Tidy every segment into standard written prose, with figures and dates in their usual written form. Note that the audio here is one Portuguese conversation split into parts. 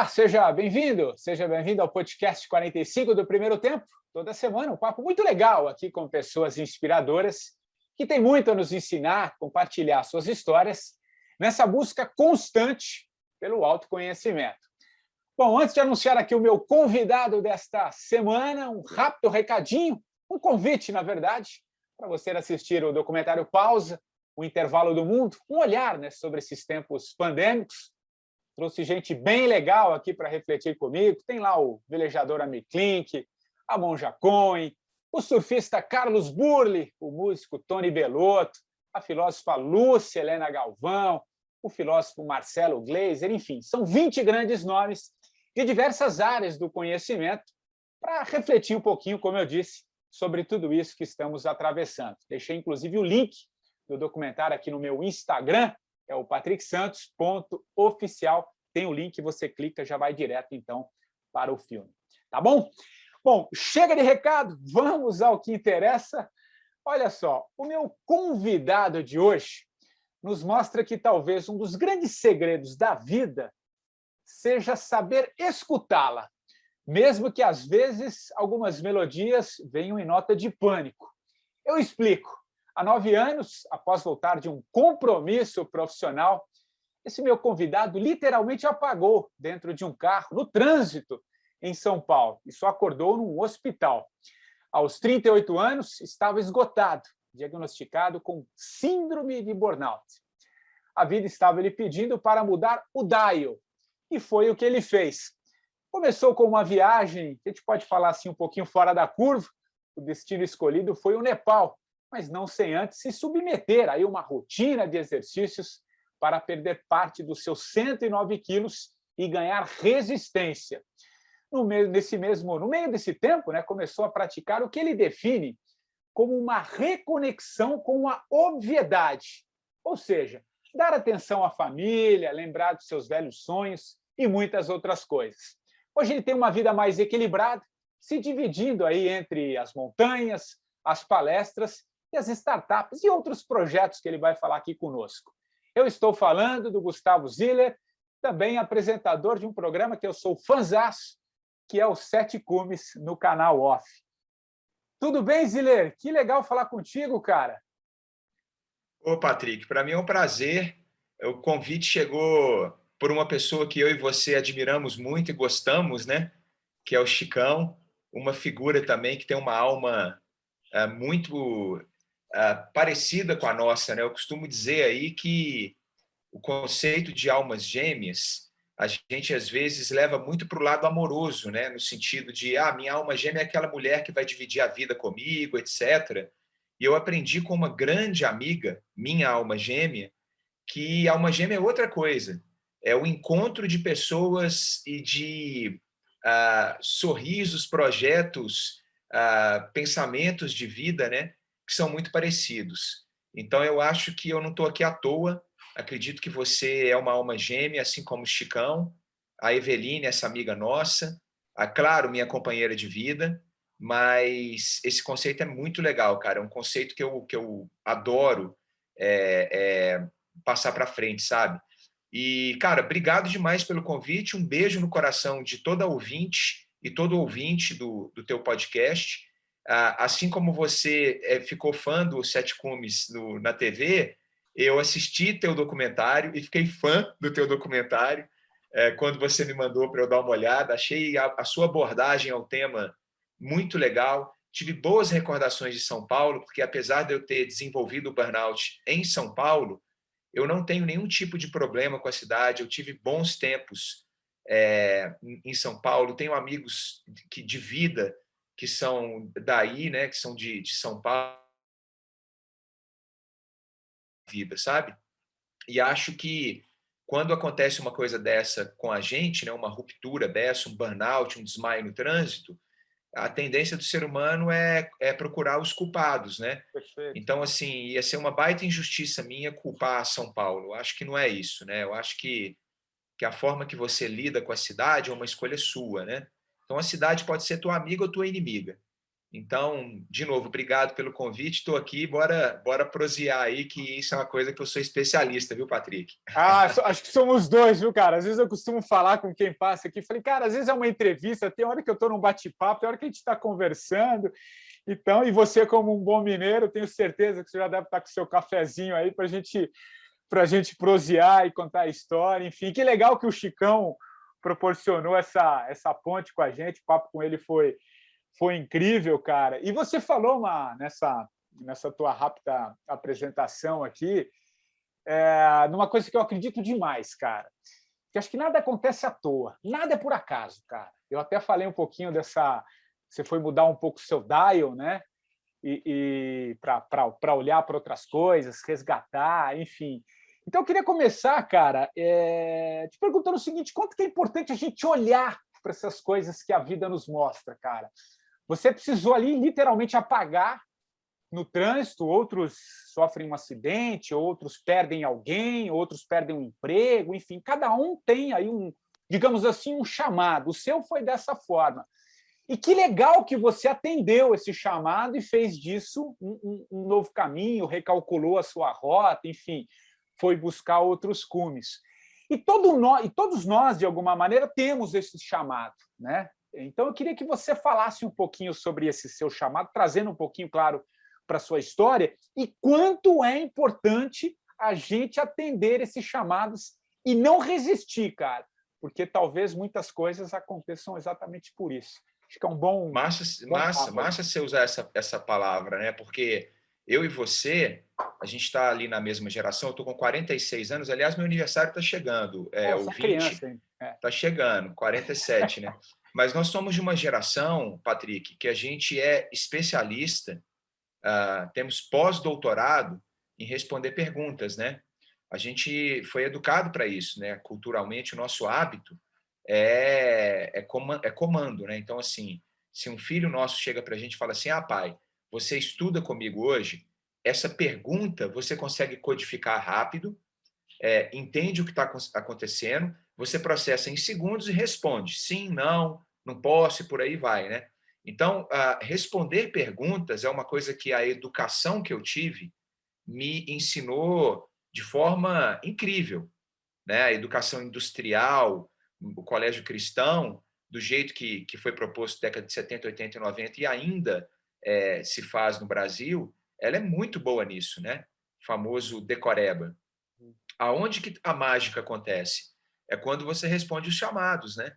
Olá, seja bem-vindo ao podcast 45 do Primeiro Tempo. Toda semana um papo muito legal aqui com pessoas inspiradoras que têm muito a nos ensinar, compartilhar suas histórias nessa busca constante pelo autoconhecimento. Bom, antes de anunciar aqui o meu convidado desta semana, um rápido recadinho, um convite, na verdade, para você assistir o documentário Pausa, o Intervalo do Mundo, um olhar, sobre esses tempos pandêmicos. Trouxe gente bem legal aqui para refletir comigo. Tem lá o velejador Ami Klink, a Monja Cohen, o surfista Carlos Burle, o músico Tony Bellotto, a filósofa Lúcia Helena Galvão, o filósofo Marcelo Gleiser, enfim, são 20 grandes nomes de diversas áreas do conhecimento para refletir um pouquinho, como eu disse, sobre tudo isso que estamos atravessando. Deixei, inclusive, o link do documentário aqui no meu Instagram, é o patricksantos.oficial. Tem o link, você clica, já vai direto, então, para o filme. Tá bom? Bom, chega de recado, vamos ao que interessa. Olha só, o meu convidado de hoje nos mostra que talvez um dos grandes segredos da vida seja saber escutá-la, mesmo que, às vezes, algumas melodias venham em nota de pânico. Eu explico. Há 9 anos, após voltar de um compromisso profissional, esse meu convidado literalmente apagou dentro de um carro, no trânsito, em São Paulo, e só acordou num hospital. Aos 38 anos, estava esgotado, diagnosticado com síndrome de burnout. A vida estava lhe pedindo para mudar o dial, e foi o que ele fez. Começou com uma viagem, que a gente pode falar assim um pouquinho fora da curva. O destino escolhido foi o Nepal, mas não sem antes se submeter a uma rotina de exercícios para perder parte dos seus 109 quilos e ganhar resistência. No meio desse tempo, começou a praticar o que ele define como uma reconexão com a obviedade, ou seja, dar atenção à família, lembrar dos seus velhos sonhos e muitas outras coisas. Hoje ele tem uma vida mais equilibrada, se dividindo aí entre as montanhas, as palestras e as startups e outros projetos que ele vai falar aqui conosco. Eu estou falando do Gustavo Ziller, também apresentador de um programa que eu sou fãzaço, que é o Sete Cumes, no canal Off. Tudo bem, Ziller? Que legal falar contigo, cara. Ô, Patrick, para mim é um prazer. O convite chegou por uma pessoa que eu e você admiramos muito e gostamos, né? Que é o Chicão, uma figura também que tem uma alma muito parecida com a nossa, né? Eu costumo dizer aí que o conceito de almas gêmeas, a gente às vezes leva muito para o lado amoroso, né? No sentido de, minha alma gêmea é aquela mulher que vai dividir a vida comigo, etc. E eu aprendi com uma grande amiga, minha alma gêmea, que alma gêmea é outra coisa. É o encontro de pessoas e de sorrisos, projetos, pensamentos de vida, né, que são muito parecidos. Então, eu acho que eu não estou aqui à toa. Acredito que você é uma alma gêmea, assim como o Chicão, a Eveline, essa amiga nossa, claro, minha companheira de vida, mas esse conceito é muito legal, cara. É um conceito que eu adoro passar para frente, sabe? E, cara, obrigado demais pelo convite. Um beijo no coração de toda ouvinte e todo ouvinte do teu podcast. Assim como você ficou fã do Sete Cumes na TV, eu assisti teu documentário e fiquei fã do teu documentário quando você me mandou para eu dar uma olhada. Achei a sua abordagem ao tema muito legal. Tive boas recordações de São Paulo, porque apesar de eu ter desenvolvido o burnout em São Paulo, eu não tenho nenhum tipo de problema com a cidade. Eu tive bons tempos em São Paulo. Tenho amigos de vida que são daí, né, que são de São Paulo, vida, sabe? E acho que quando acontece uma coisa dessa com a gente, né, uma ruptura dessa, um burnout, um desmaio no trânsito, a tendência do ser humano é procurar os culpados, né? Perfeito. Então, assim, ia ser uma baita injustiça minha culpar São Paulo. Eu acho que não é isso, né? Eu acho que a forma que você lida com a cidade é uma escolha sua, né? Então, a cidade pode ser tua amiga ou tua inimiga. Então, de novo, obrigado pelo convite. Estou aqui, bora prosear aí, que isso é uma coisa que eu sou especialista, viu, Patrick? Acho que somos dois, viu, cara? Às vezes eu costumo falar com quem passa aqui, falei, cara, às vezes é uma entrevista, tem hora que eu estou num bate-papo, tem hora que a gente está conversando. Então, e você, como um bom mineiro, tenho certeza que você já deve estar com o seu cafezinho aí para a gente prosear e contar a história. Enfim, que legal que o Chicão proporcionou essa ponte com a gente, o papo com ele foi incrível, cara. E você falou nessa tua rápida apresentação aqui, numa coisa que eu acredito demais, cara. Que acho que nada acontece à toa, nada é por acaso, cara. Eu até falei um pouquinho dessa. Você foi mudar um pouco o seu dial, né? E para olhar para outras coisas, resgatar, enfim. Então, eu queria começar, cara, te perguntando o seguinte: quanto que é importante a gente olhar para essas coisas que a vida nos mostra, cara? Você precisou ali literalmente apagar no trânsito, outros sofrem um acidente, outros perdem alguém, outros perdem um emprego, enfim, cada um tem aí digamos assim, um chamado. O seu foi dessa forma. E que legal que você atendeu esse chamado e fez disso um novo caminho, recalculou a sua rota, enfim, foi buscar outros cumes. E todos nós, de alguma maneira, temos esse chamado, né? Então, eu queria que você falasse um pouquinho sobre esse seu chamado, trazendo um pouquinho, claro, para a sua história, e quanto é importante a gente atender esses chamados e não resistir, cara, porque talvez muitas coisas aconteçam exatamente por isso. Acho que é um bom papo. Massa você usar essa palavra, né? Porque eu e você, a gente está ali na mesma geração, eu estou com 46 anos, aliás, meu aniversário está chegando, Você é ouvinte, criança, hein? está chegando, 47, né? Mas nós somos de uma geração, Patrick, que a gente é especialista, temos pós-doutorado em responder perguntas, né? A gente foi educado para isso, né? Culturalmente, o nosso hábito é comando, né? Então, assim, se um filho nosso chega para a gente e fala assim, pai, você estuda comigo hoje? Essa pergunta você consegue codificar rápido, entende o que está acontecendo, você processa em segundos e responde sim, não posso e por aí vai, né? Então, responder perguntas é uma coisa que a educação que eu tive me ensinou de forma incrível, né? A educação industrial, o colégio cristão, do jeito que foi proposto na década de 70, 80 e 90 e ainda se faz no Brasil, ela é muito boa nisso, né? O famoso decoreba. Aonde que a mágica acontece? É quando você responde os chamados, né?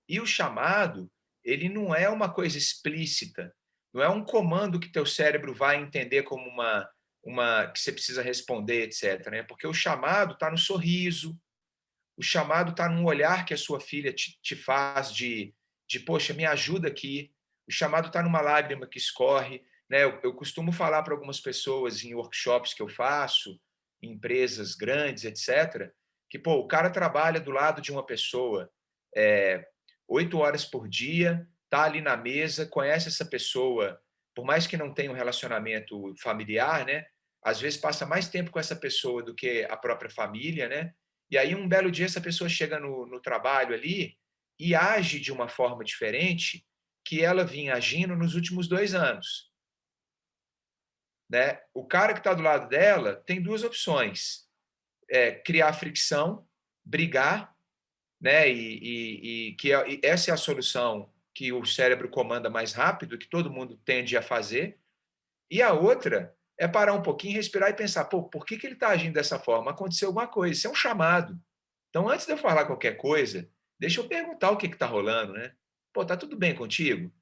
E o chamado, ele não é uma coisa explícita, não é um comando que teu cérebro vai entender como uma que você precisa responder, etc. Né? Porque o chamado está no sorriso, o chamado está num olhar que a sua filha te faz poxa, me ajuda aqui. O chamado está numa lágrima que escorre. Né? Eu costumo falar para algumas pessoas em workshops que eu faço, em empresas grandes, etc., que o cara trabalha do lado de uma pessoa 8 horas por dia, está ali na mesa, conhece essa pessoa, por mais que não tenha um relacionamento familiar, né? Às vezes passa mais tempo com essa pessoa do que a própria família, né? E aí, um belo dia, essa pessoa chega no trabalho ali e age de uma forma diferente que ela vinha agindo nos últimos 2 anos. Né? O cara que está do lado dela tem duas opções. Criar fricção, brigar, né? E essa é a solução que o cérebro comanda mais rápido, que todo mundo tende a fazer. E a outra é parar um pouquinho, respirar e pensar, por que ele está agindo dessa forma? Aconteceu alguma coisa, isso é um chamado. Então, antes de eu falar qualquer coisa, deixa eu perguntar o que está rolando, né? Tá tudo bem contigo?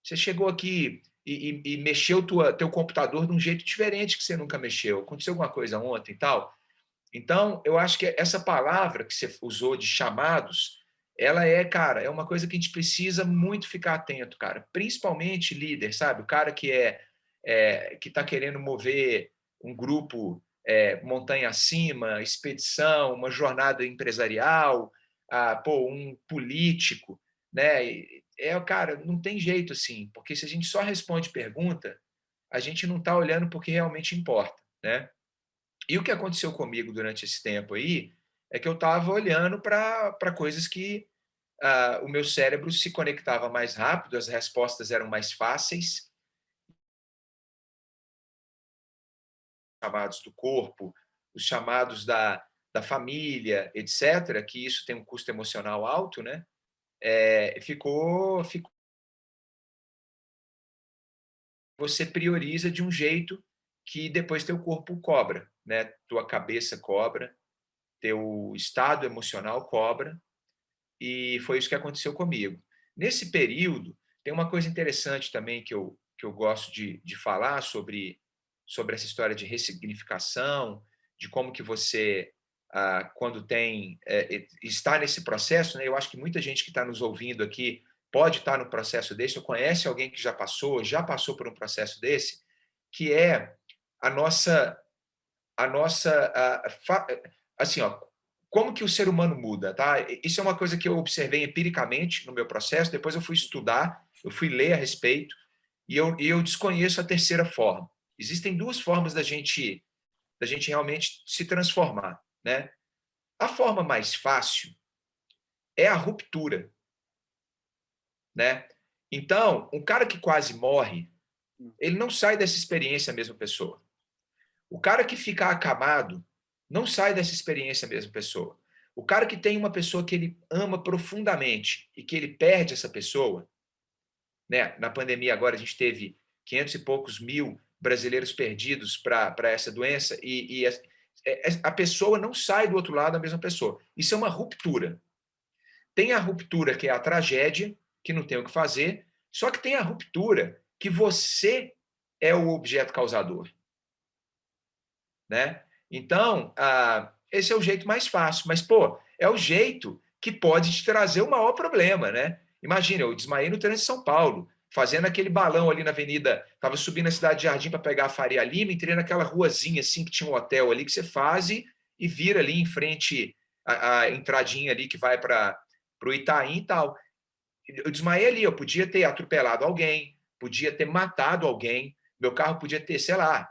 Você chegou aqui e mexeu teu computador de um jeito diferente que você nunca mexeu. Aconteceu alguma coisa ontem e tal? Então, eu acho que essa palavra que você usou de chamados, ela cara, é uma coisa que a gente precisa muito ficar atento, cara. Principalmente líder, sabe? O cara que que está querendo mover um grupo montanha acima, expedição, uma jornada empresarial, um político, né? Cara, não tem jeito assim, porque se a gente só responde pergunta, a gente não está olhando porque realmente importa, né? E o que aconteceu comigo durante esse tempo aí é que eu estava olhando para coisas que o meu cérebro se conectava mais rápido, as respostas eram mais fáceis, chamados do corpo, os chamados da família, etc., que isso tem um custo emocional alto, né? Ficou você prioriza de um jeito que depois teu corpo cobra, né? Tua cabeça cobra, teu estado emocional cobra, e foi isso que aconteceu comigo. Nesse período, tem uma coisa interessante também que eu gosto de falar sobre essa história de ressignificação, de como que você, quando está nesse processo, né? Eu acho que muita gente que está nos ouvindo aqui pode estar no processo desse, ou conhece alguém que já passou por um processo desse, que é a nossa, assim, ó, como que o ser humano muda, tá? Isso é uma coisa que eu observei empiricamente no meu processo, depois eu fui estudar, eu fui ler a respeito, e eu desconheço a terceira forma. Existem duas formas da gente realmente se transformar, né? A forma mais fácil é a ruptura, né? Então, um cara que quase morre, ele não sai dessa experiência a mesma pessoa. O cara que fica acamado não sai dessa experiência a mesma pessoa. O cara que tem uma pessoa que ele ama profundamente e que ele perde essa pessoa, né? Na pandemia agora a gente teve 500 e poucos mil brasileiros perdidos para essa doença e a pessoa não sai do outro lado a mesma pessoa. Isso é uma ruptura. Tem a ruptura que é a tragédia, que não tem o que fazer, só que tem a ruptura que você é o objeto causador, né? Então, esse é o jeito mais fácil, mas, pô, é o jeito que pode te trazer o maior problema, né? Imagina, eu desmaiei no trânsito de São Paulo, fazendo aquele balão ali na avenida, estava subindo a Cidade de Jardim para pegar a Faria Lima, entrei naquela ruazinha assim, que tinha um hotel ali, que você faz e vira ali em frente a entradinha ali que vai para o Itaim e tal. Eu desmaiei ali, eu podia ter atropelado alguém, podia ter matado alguém, meu carro podia ter, sei lá,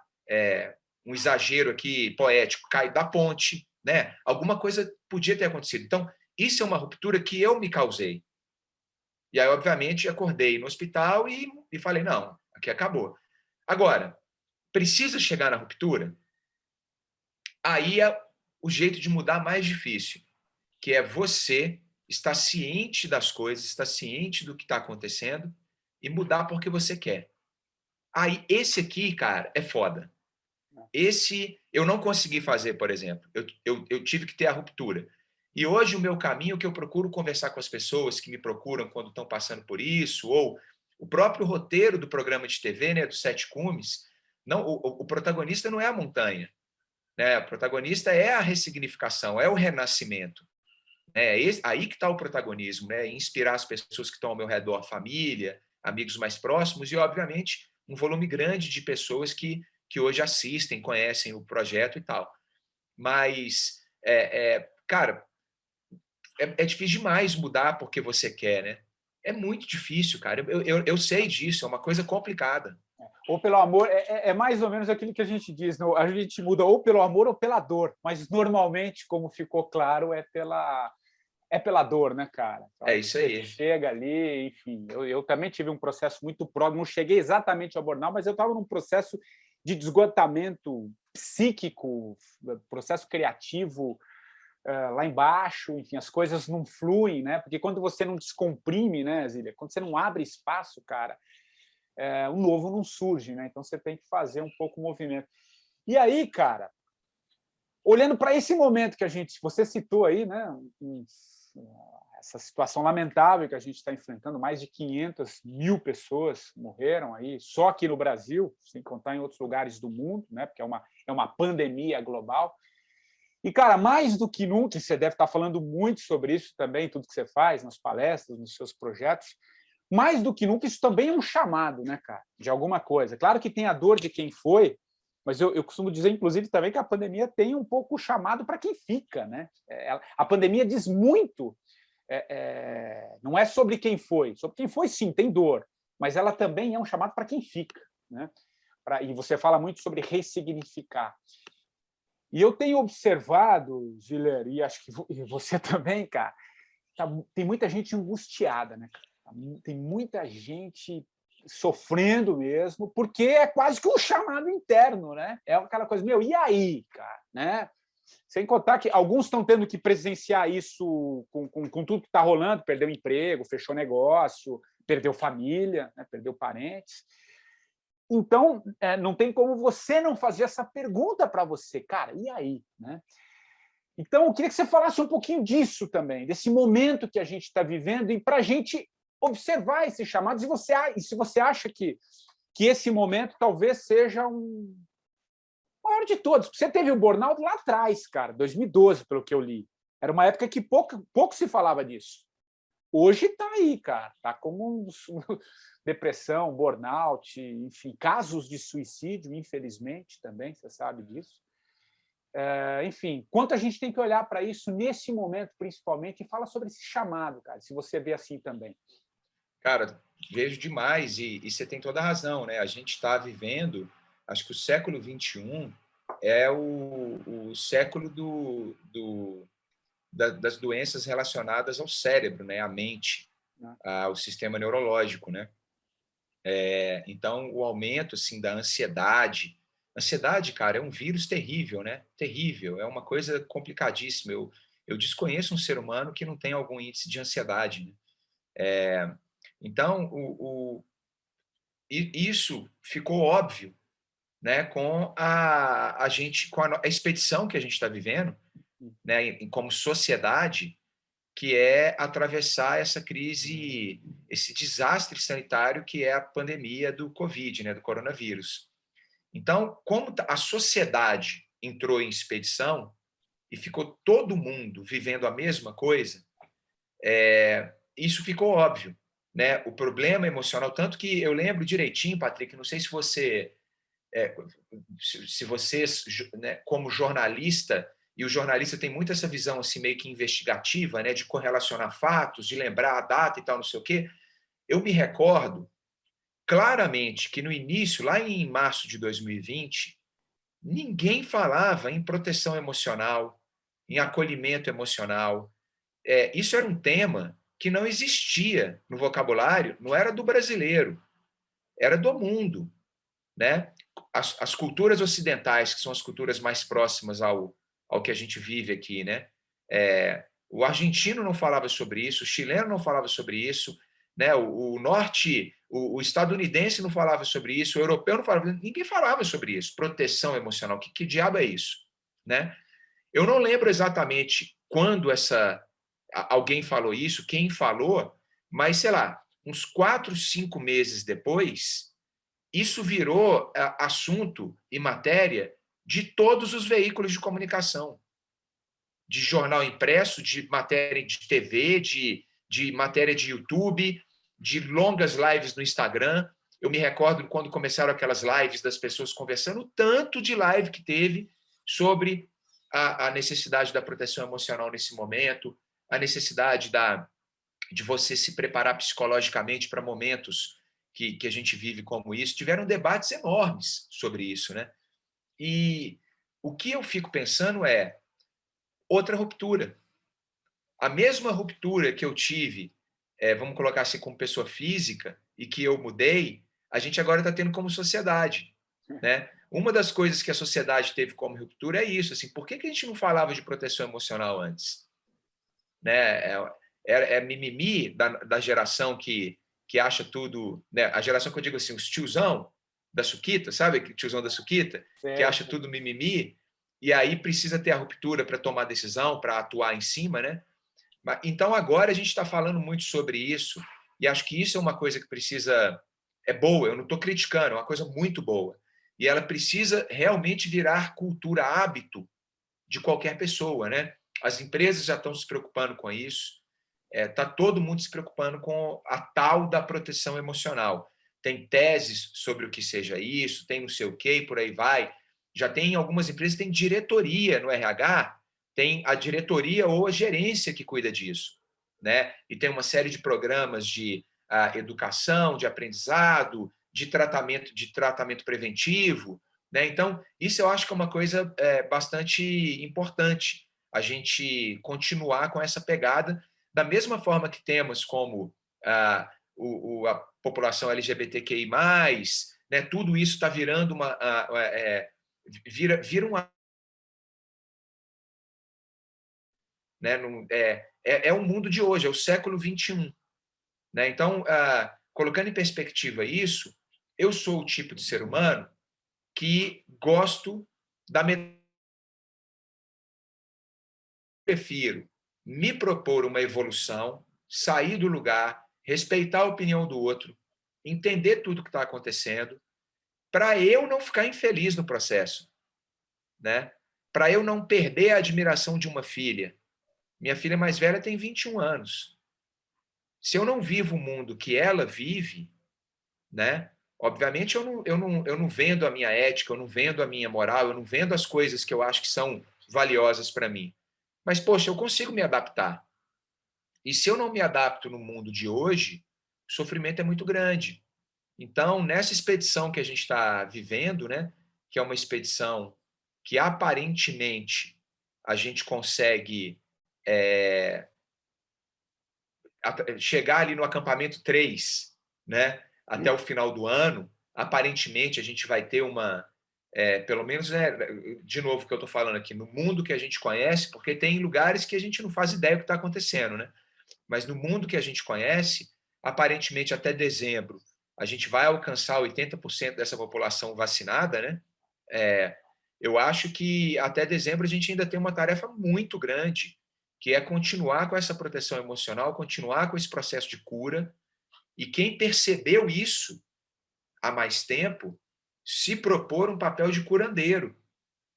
um exagero aqui poético, caído da ponte, né? Alguma coisa podia ter acontecido. Então, isso é uma ruptura que eu me causei. E aí, obviamente, acordei no hospital e falei, não, aqui acabou. Agora, precisa chegar na ruptura? Aí é o jeito de mudar mais difícil, que é você estar ciente das coisas, estar ciente do que está acontecendo e mudar porque você quer. Aí, esse aqui, cara, é foda. Esse eu não consegui fazer, por exemplo. Eu tive que ter a ruptura. E hoje o meu caminho que eu procuro conversar com as pessoas que me procuram quando estão passando por isso, ou o próprio roteiro do programa de TV, né, dos Sete Cumes, não, o protagonista não é a montanha, né? O protagonista é a ressignificação, é o renascimento. Aí que está o protagonismo, né? Inspirar as pessoas que estão ao meu redor, família, amigos mais próximos e, obviamente, um volume grande de pessoas que hoje assistem, conhecem o projeto e tal. Mas, cara, é difícil demais mudar porque você quer, né? É muito difícil, cara. Eu sei disso, é uma coisa complicada. Ou pelo amor, é mais ou menos aquilo que a gente diz, a gente muda ou pelo amor ou pela dor, mas normalmente, como ficou claro, é pela dor, né, cara? É isso aí. Você chega ali, enfim, eu também tive um processo muito próximo, não cheguei exatamente ao burnout, mas eu estava num processo de esgotamento psíquico, processo criativo lá embaixo, enfim, as coisas não fluem, né? Porque quando você não descomprime, né, Zília? Quando você não abre espaço, cara, o novo não surge, né? Então você tem que fazer um pouco o movimento. E aí, cara, olhando para esse momento que você citou aí, né? Essa situação lamentável que a gente está enfrentando, mais de 500 mil pessoas morreram aí, só aqui no Brasil, sem contar em outros lugares do mundo, né? Porque é uma pandemia global. E, cara, mais do que nunca, você deve estar falando muito sobre isso também, tudo que você faz, nas palestras, nos seus projetos, mais do que nunca, isso também é um chamado, né, cara, de alguma coisa. Claro que tem a dor de quem foi, mas eu costumo dizer, inclusive, também que a pandemia tem um pouco o chamado para quem fica, né? A pandemia diz muito, não é sobre quem foi, sim, tem dor, mas ela também é um chamado para quem fica, né? E você fala muito sobre ressignificar. E eu tenho observado, Giller, e acho que você também, cara, tem muita gente angustiada, né? Tem muita gente sofrendo mesmo, porque é quase que um chamado interno, né? É aquela coisa, meu, e aí, cara, né? Sem contar que alguns estão tendo que presenciar isso com tudo que está rolando, perdeu emprego, fechou negócio, perdeu família, né? Perdeu parentes. Então, não tem como você não fazer essa pergunta para você, cara, e aí, né? Então, eu queria que você falasse um pouquinho disso também, desse momento que a gente está vivendo, e para a gente observar esses chamados, e se você acha que esse momento talvez seja o maior de todos. Você teve o burnout lá atrás, cara, 2012, pelo que eu li. Era uma época que pouco se falava disso. Hoje está aí, cara, está como depressão, burnout, enfim, casos de suicídio, infelizmente, também, você sabe disso. Enfim, quanto a gente tem que olhar para isso nesse momento, principalmente, e fala sobre esse chamado, cara, se você vê assim também. Cara, vejo demais, e você tem toda a razão, né? A gente está vivendo, acho que o século XXI é o século das doenças relacionadas ao cérebro, né? À mente, ao sistema neurológico, né? Então, o aumento assim, da ansiedade. Ansiedade, cara, é um vírus terrível, né? Terrível, é uma coisa complicadíssima. Eu desconheço um ser humano que não tem algum índice de ansiedade, né? Então, isso ficou óbvio, né, com a expedição que a gente está vivendo, né, como sociedade, que é atravessar essa crise, esse desastre sanitário que é a pandemia do Covid, né, do coronavírus. Então, como a sociedade entrou em expedição e ficou todo mundo vivendo a mesma coisa, isso ficou óbvio, né? O problema emocional, tanto que eu lembro direitinho, Patrick, não sei se você, se você, né, como jornalista, e o jornalista tem muito essa visão assim meio que investigativa, né, de correlacionar fatos, de lembrar a data e tal, não sei o quê. Eu me recordo claramente que no início, lá em março de 2020, ninguém falava em proteção emocional, em acolhimento emocional. Isso era um tema que não existia no vocabulário, não era do brasileiro, era do mundo, né? As culturas ocidentais, que são as culturas mais próximas ao que a gente vive aqui, né? O argentino não falava sobre isso, o chileno não falava sobre isso, né? O estadunidense não falava sobre isso, o europeu não falava, ninguém falava sobre isso. Proteção emocional, que diabo é isso, né? Eu não lembro exatamente quando alguém falou isso, quem falou, mas sei lá, uns 4, 5 meses depois, isso virou assunto e matéria de todos os veículos de comunicação, de jornal impresso, de matéria de TV, de matéria de YouTube, de longas lives no Instagram. Eu me recordo quando começaram aquelas lives das pessoas conversando, o tanto de live que teve sobre a necessidade da proteção emocional nesse momento, a necessidade de você se preparar psicologicamente para momentos que a gente vive como isso. Tiveram debates enormes sobre isso, né? E o que eu fico pensando é outra ruptura. A mesma ruptura que eu tive, vamos colocar assim, como pessoa física, e que eu mudei, a gente agora está tendo como sociedade, né? Uma das coisas que a sociedade teve como ruptura é isso, assim, por que a gente não falava de proteção emocional antes? Né? É mimimi da geração que acha tudo, né? A geração que eu digo assim, os tiozão da suquita, sabe? Que tiozão da suquita, que acha tudo mimimi, e aí precisa ter a ruptura para tomar decisão, para atuar em cima, né? Então agora a gente está falando muito sobre isso, e acho que isso é uma coisa que precisa, é boa, eu não estou criticando, é uma coisa muito boa. E ela precisa realmente virar cultura, hábito de qualquer pessoa, né? As empresas já estão se preocupando com isso, está todo mundo se preocupando com a tal da proteção emocional. Tem teses sobre o que seja isso, tem não sei o quê, por aí vai. Já tem algumas empresas, tem diretoria no RH, tem a diretoria ou a gerência que cuida disso, né? E tem uma série de programas de educação, de aprendizado, de tratamento preventivo, né? Então, isso eu acho que é uma coisa bastante importante, a gente continuar com essa pegada, da mesma forma que temos como a população LGBTQI+, né? Tudo isso está virando vira uma... Né? É o mundo de hoje, é o século XXI. Né? Então, colocando em perspectiva isso, eu sou o tipo de ser humano que gosto da prefiro me propor uma evolução, sair do lugar, respeitar a opinião do outro, entender tudo que está acontecendo, para eu não ficar infeliz no processo, né? Para eu não perder a admiração de uma filha. Minha filha mais velha tem 21 anos. Se eu não vivo o mundo que ela vive, né? Obviamente eu não vendo a minha ética, eu não vendo a minha moral, eu não vendo as coisas que eu acho que são valiosas para mim. Mas, poxa, eu consigo me adaptar. E se eu não me adapto no mundo de hoje, o sofrimento é muito grande. Então, nessa expedição que a gente está vivendo, né, que é uma expedição que aparentemente a gente consegue chegar ali no acampamento 3, né, até o final do ano, aparentemente a gente vai ter pelo menos, né, de novo que eu estou falando aqui, no mundo que a gente conhece, porque tem lugares que a gente não faz ideia do que está acontecendo, né? Mas no mundo que a gente conhece, aparentemente até dezembro, a gente vai alcançar 80% dessa população vacinada, né? Eu acho que até dezembro a gente ainda tem uma tarefa muito grande, que é continuar com essa proteção emocional, continuar com esse processo de cura. E quem percebeu isso há mais tempo, se propor um papel de curandeiro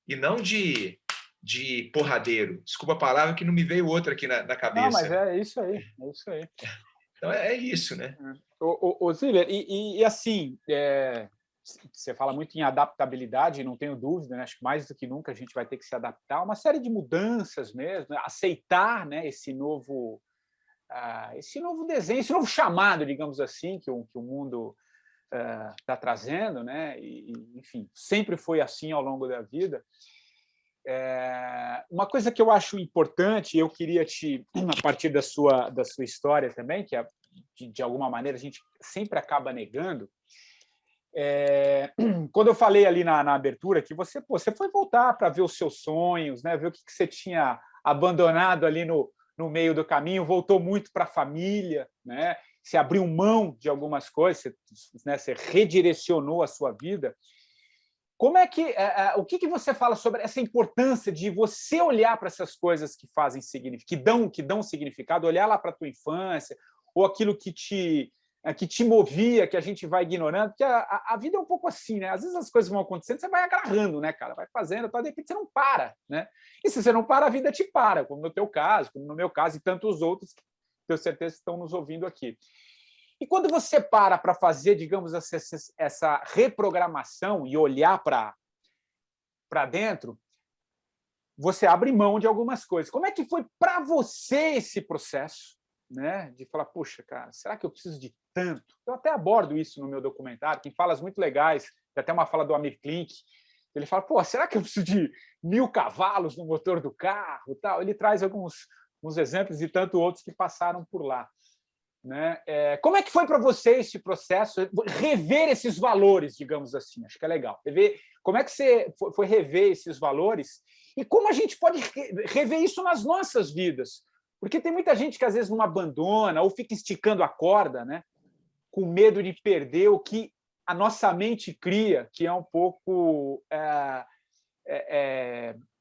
e não de porradeiro. Desculpa a palavra que não me veio outra aqui na Não, cabeça. mas é isso aí, é isso aí. Então é isso, né? Ô Ziller, e assim, você fala muito em adaptabilidade, não tenho dúvida, né? Acho que mais do que nunca a gente vai ter que se adaptar a uma série de mudanças mesmo, né? Aceitar, né, esse novo desenho, esse novo chamado, digamos assim, que o mundo está trazendo, né? Enfim, sempre foi assim ao longo da vida. Uma coisa que eu acho importante, eu queria a partir da sua história também, que de alguma maneira a gente sempre acaba negando, quando eu falei ali na abertura que você foi voltar para ver os seus sonhos, né, ver o que você tinha abandonado ali no meio do caminho, voltou muito para a família, né, se abriu mão de algumas coisas, você redirecionou a sua vida. Como é que o que você fala sobre essa importância de você olhar para essas coisas que fazem que dão significado, olhar lá para a tua infância ou aquilo que te movia, que a gente vai ignorando, porque a vida é um pouco assim, né? Às vezes as coisas vão acontecendo, você vai agarrando, né, cara? Vai fazendo, de repente você não para, né? E se você não para, a vida te para, como no teu caso, como no meu caso e tantos outros que tenho certeza que estão nos ouvindo aqui. E quando você para fazer, digamos, essa reprogramação e olhar para dentro, você abre mão de algumas coisas. Como é que foi para você esse processo, né? De falar, puxa, cara, será que eu preciso de tanto? Eu até abordo isso no meu documentário, tem falas muito legais, tem até uma fala do Amir Klink, ele fala, pô, será que eu preciso de 1000 cavalos no motor do carro? Tal. Ele traz alguns exemplos e tanto outros que passaram por lá. Né? Como é que foi para você esse processo, rever esses valores, digamos assim? Acho que é legal. Como é que você foi rever esses valores e como a gente pode rever isso nas nossas vidas? Porque tem muita gente que às vezes não abandona ou fica esticando a corda, né? Com medo de perder o que a nossa mente cria, que é um pouco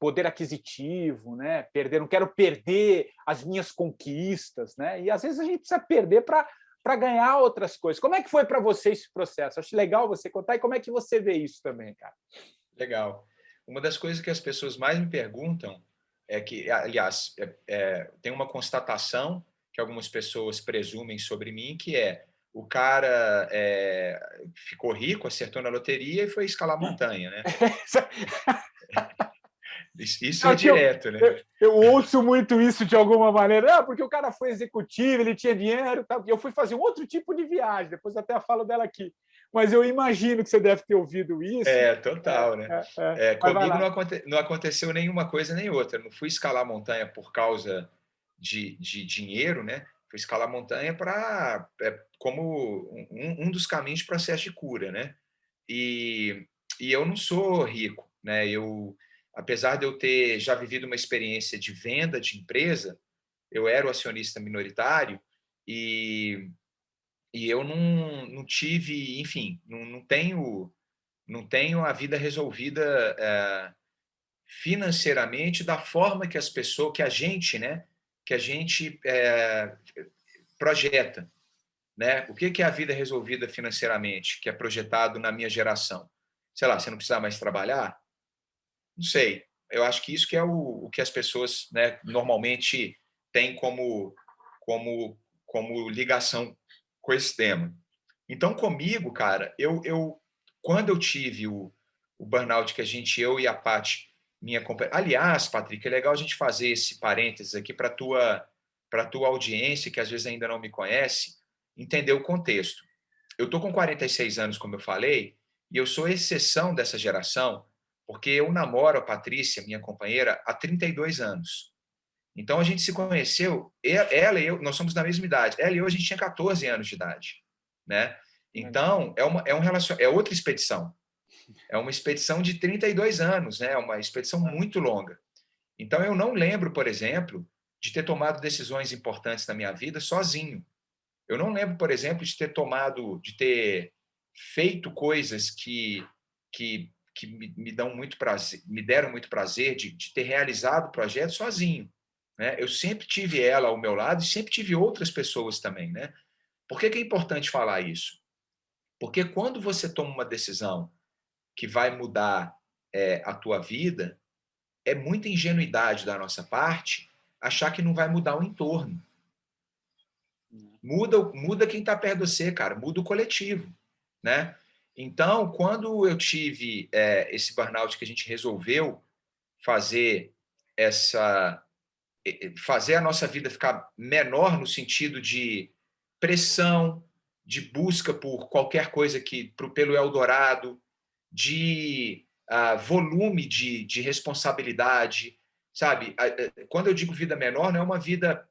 poder aquisitivo, né? Não quero perder as minhas conquistas, né? E às vezes a gente precisa perder para ganhar outras coisas. Como é que foi para você esse processo? Acho legal você contar e como é que você vê isso também, cara. Legal. Uma das coisas que as pessoas mais me perguntam é que, aliás, tem uma constatação que algumas pessoas presumem sobre mim, que o cara ficou rico, acertou na loteria e foi escalar a montanha, né? Isso é direto, né? Eu ouço muito isso de alguma maneira. Porque o cara foi executivo, ele tinha dinheiro. Tal. Eu fui fazer um outro tipo de viagem, depois até falo dela aqui. Mas eu imagino que você deve ter ouvido isso. Total, né? Comigo não aconteceu nenhuma coisa nem outra. Não fui escalar a montanha por causa de dinheiro, né? Fui escalar montanha para como um dos caminhos de processo de cura, né? E, e eu não sou rico, né? Apesar de eu ter já vivido uma experiência de venda de empresa, eu era o acionista minoritário e, e eu não tive, enfim, não tenho a vida resolvida financeiramente da forma que as pessoas, que a gente, né, que a gente projeta, né? O que é a vida resolvida financeiramente, que é projetado na minha geração? Sei lá, você não precisa mais trabalhar? Não sei. Eu acho que isso que é o que as pessoas, né, normalmente têm como, como ligação com esse tema. Então, comigo, cara, quando eu tive o burnout que eu e a Paty, minha companheira. Aliás, Patrick, é legal a gente fazer esse parênteses aqui para tua audiência, que às vezes ainda não me conhece, entender o contexto. Eu estou com 46 anos, como eu falei, e eu sou exceção dessa geração, porque eu namoro a Patrícia, minha companheira, há 32 anos. Então a gente se conheceu, ela e eu, nós somos da mesma idade. Ela e eu, a gente tinha 14 anos de idade, né? Então é outra expedição. É uma expedição de 32 anos, né? É uma expedição muito longa. Então eu não lembro, por exemplo, de ter tomado decisões importantes na minha vida sozinho. Eu não lembro, por exemplo, de ter feito coisas que me dão muito prazer, me deram muito prazer, de ter realizado projetos sozinho, né? Eu sempre tive ela ao meu lado e sempre tive outras pessoas também, né? Por que é importante falar isso? Porque quando você toma uma decisão que vai mudar a tua vida, é muita ingenuidade da nossa parte achar que não vai mudar o entorno. Muda quem está perto de você, cara. Muda o coletivo, né? Então, quando eu tive esse burnout que a gente resolveu fazer fazer a nossa vida ficar menor no sentido de pressão, de busca por qualquer coisa pelo Eldorado, de volume de responsabilidade, sabe? Quando eu digo vida menor, não é uma vida